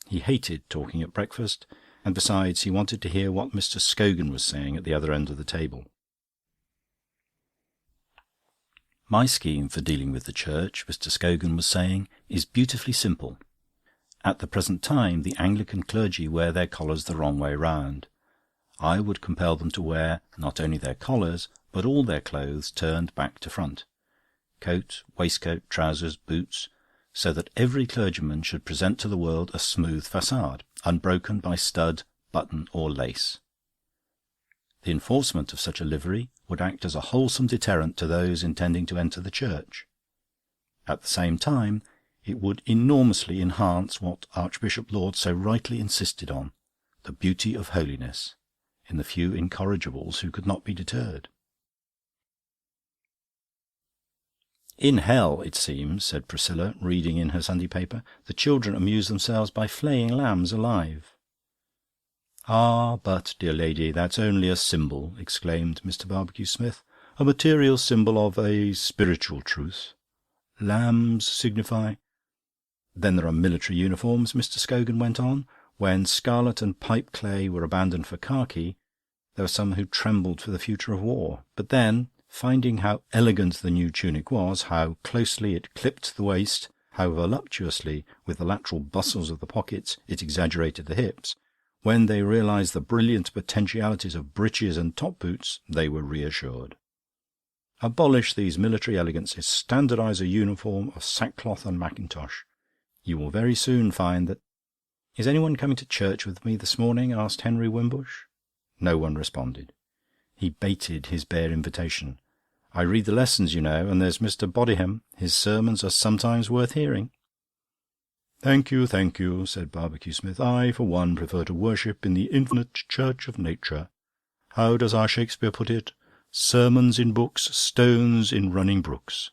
He hated talking at breakfast, and besides, he wanted to hear what Mr. Scogan was saying at the other end of the table. "My scheme for dealing with the Church," Mr. Scogan was saying, "is beautifully simple. At the present time the Anglican clergy wear their collars the wrong way round. I would compel them to wear not only their collars, but all their clothes turned back to front. Coat, waistcoat, trousers, boots, so that every clergyman should present to the world a smooth facade, unbroken by stud, button or lace. The enforcement of such a livery would act as a wholesome deterrent to those intending to enter the Church. At the same time, it would enormously enhance what Archbishop Laud so rightly insisted on, the beauty of holiness, in the few incorrigibles who could not be deterred. "In hell, it seems," said Priscilla, reading in her Sunday paper, "the children amuse themselves by flaying lambs alive." "Ah, but, dear lady, that's only a symbol," exclaimed Mr. Barbecue-Smith. "A material symbol of a spiritual truth. Lambs signify..." "Then there are military uniforms," Mr. Scogan went on. "When scarlet and pipe-clay were abandoned for khaki, there were some who trembled for the future of war. But then, finding how elegant the new tunic was, how closely it clipped the waist, how voluptuously, with the lateral bustles of the pockets, it exaggerated the hips, when they realised the brilliant potentialities of breeches and top-boots, they were reassured. Abolish these military elegances, standardise a uniform of sackcloth and mackintosh. You will very soon find that..." "Is anyone coming to church with me this morning?" asked Henry Wimbush. No one responded. He baited his bare invitation. "I read the lessons, you know, and there's Mr. Bodyham. His sermons are sometimes worth hearing." Thank you," said Barbecue-Smith. "I, for one, prefer to worship in the infinite church of nature. How does our Shakespeare put it? Sermons in books, stones in running brooks."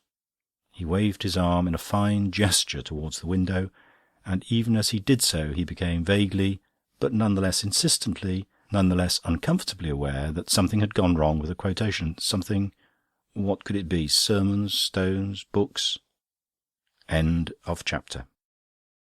He waved his arm in a fine gesture towards the window, and even as he did so he became vaguely, but none the less insistently, none the less uncomfortably aware that something had gone wrong with the quotation. Something... what could it be? Sermons, stones, books... End of chapter.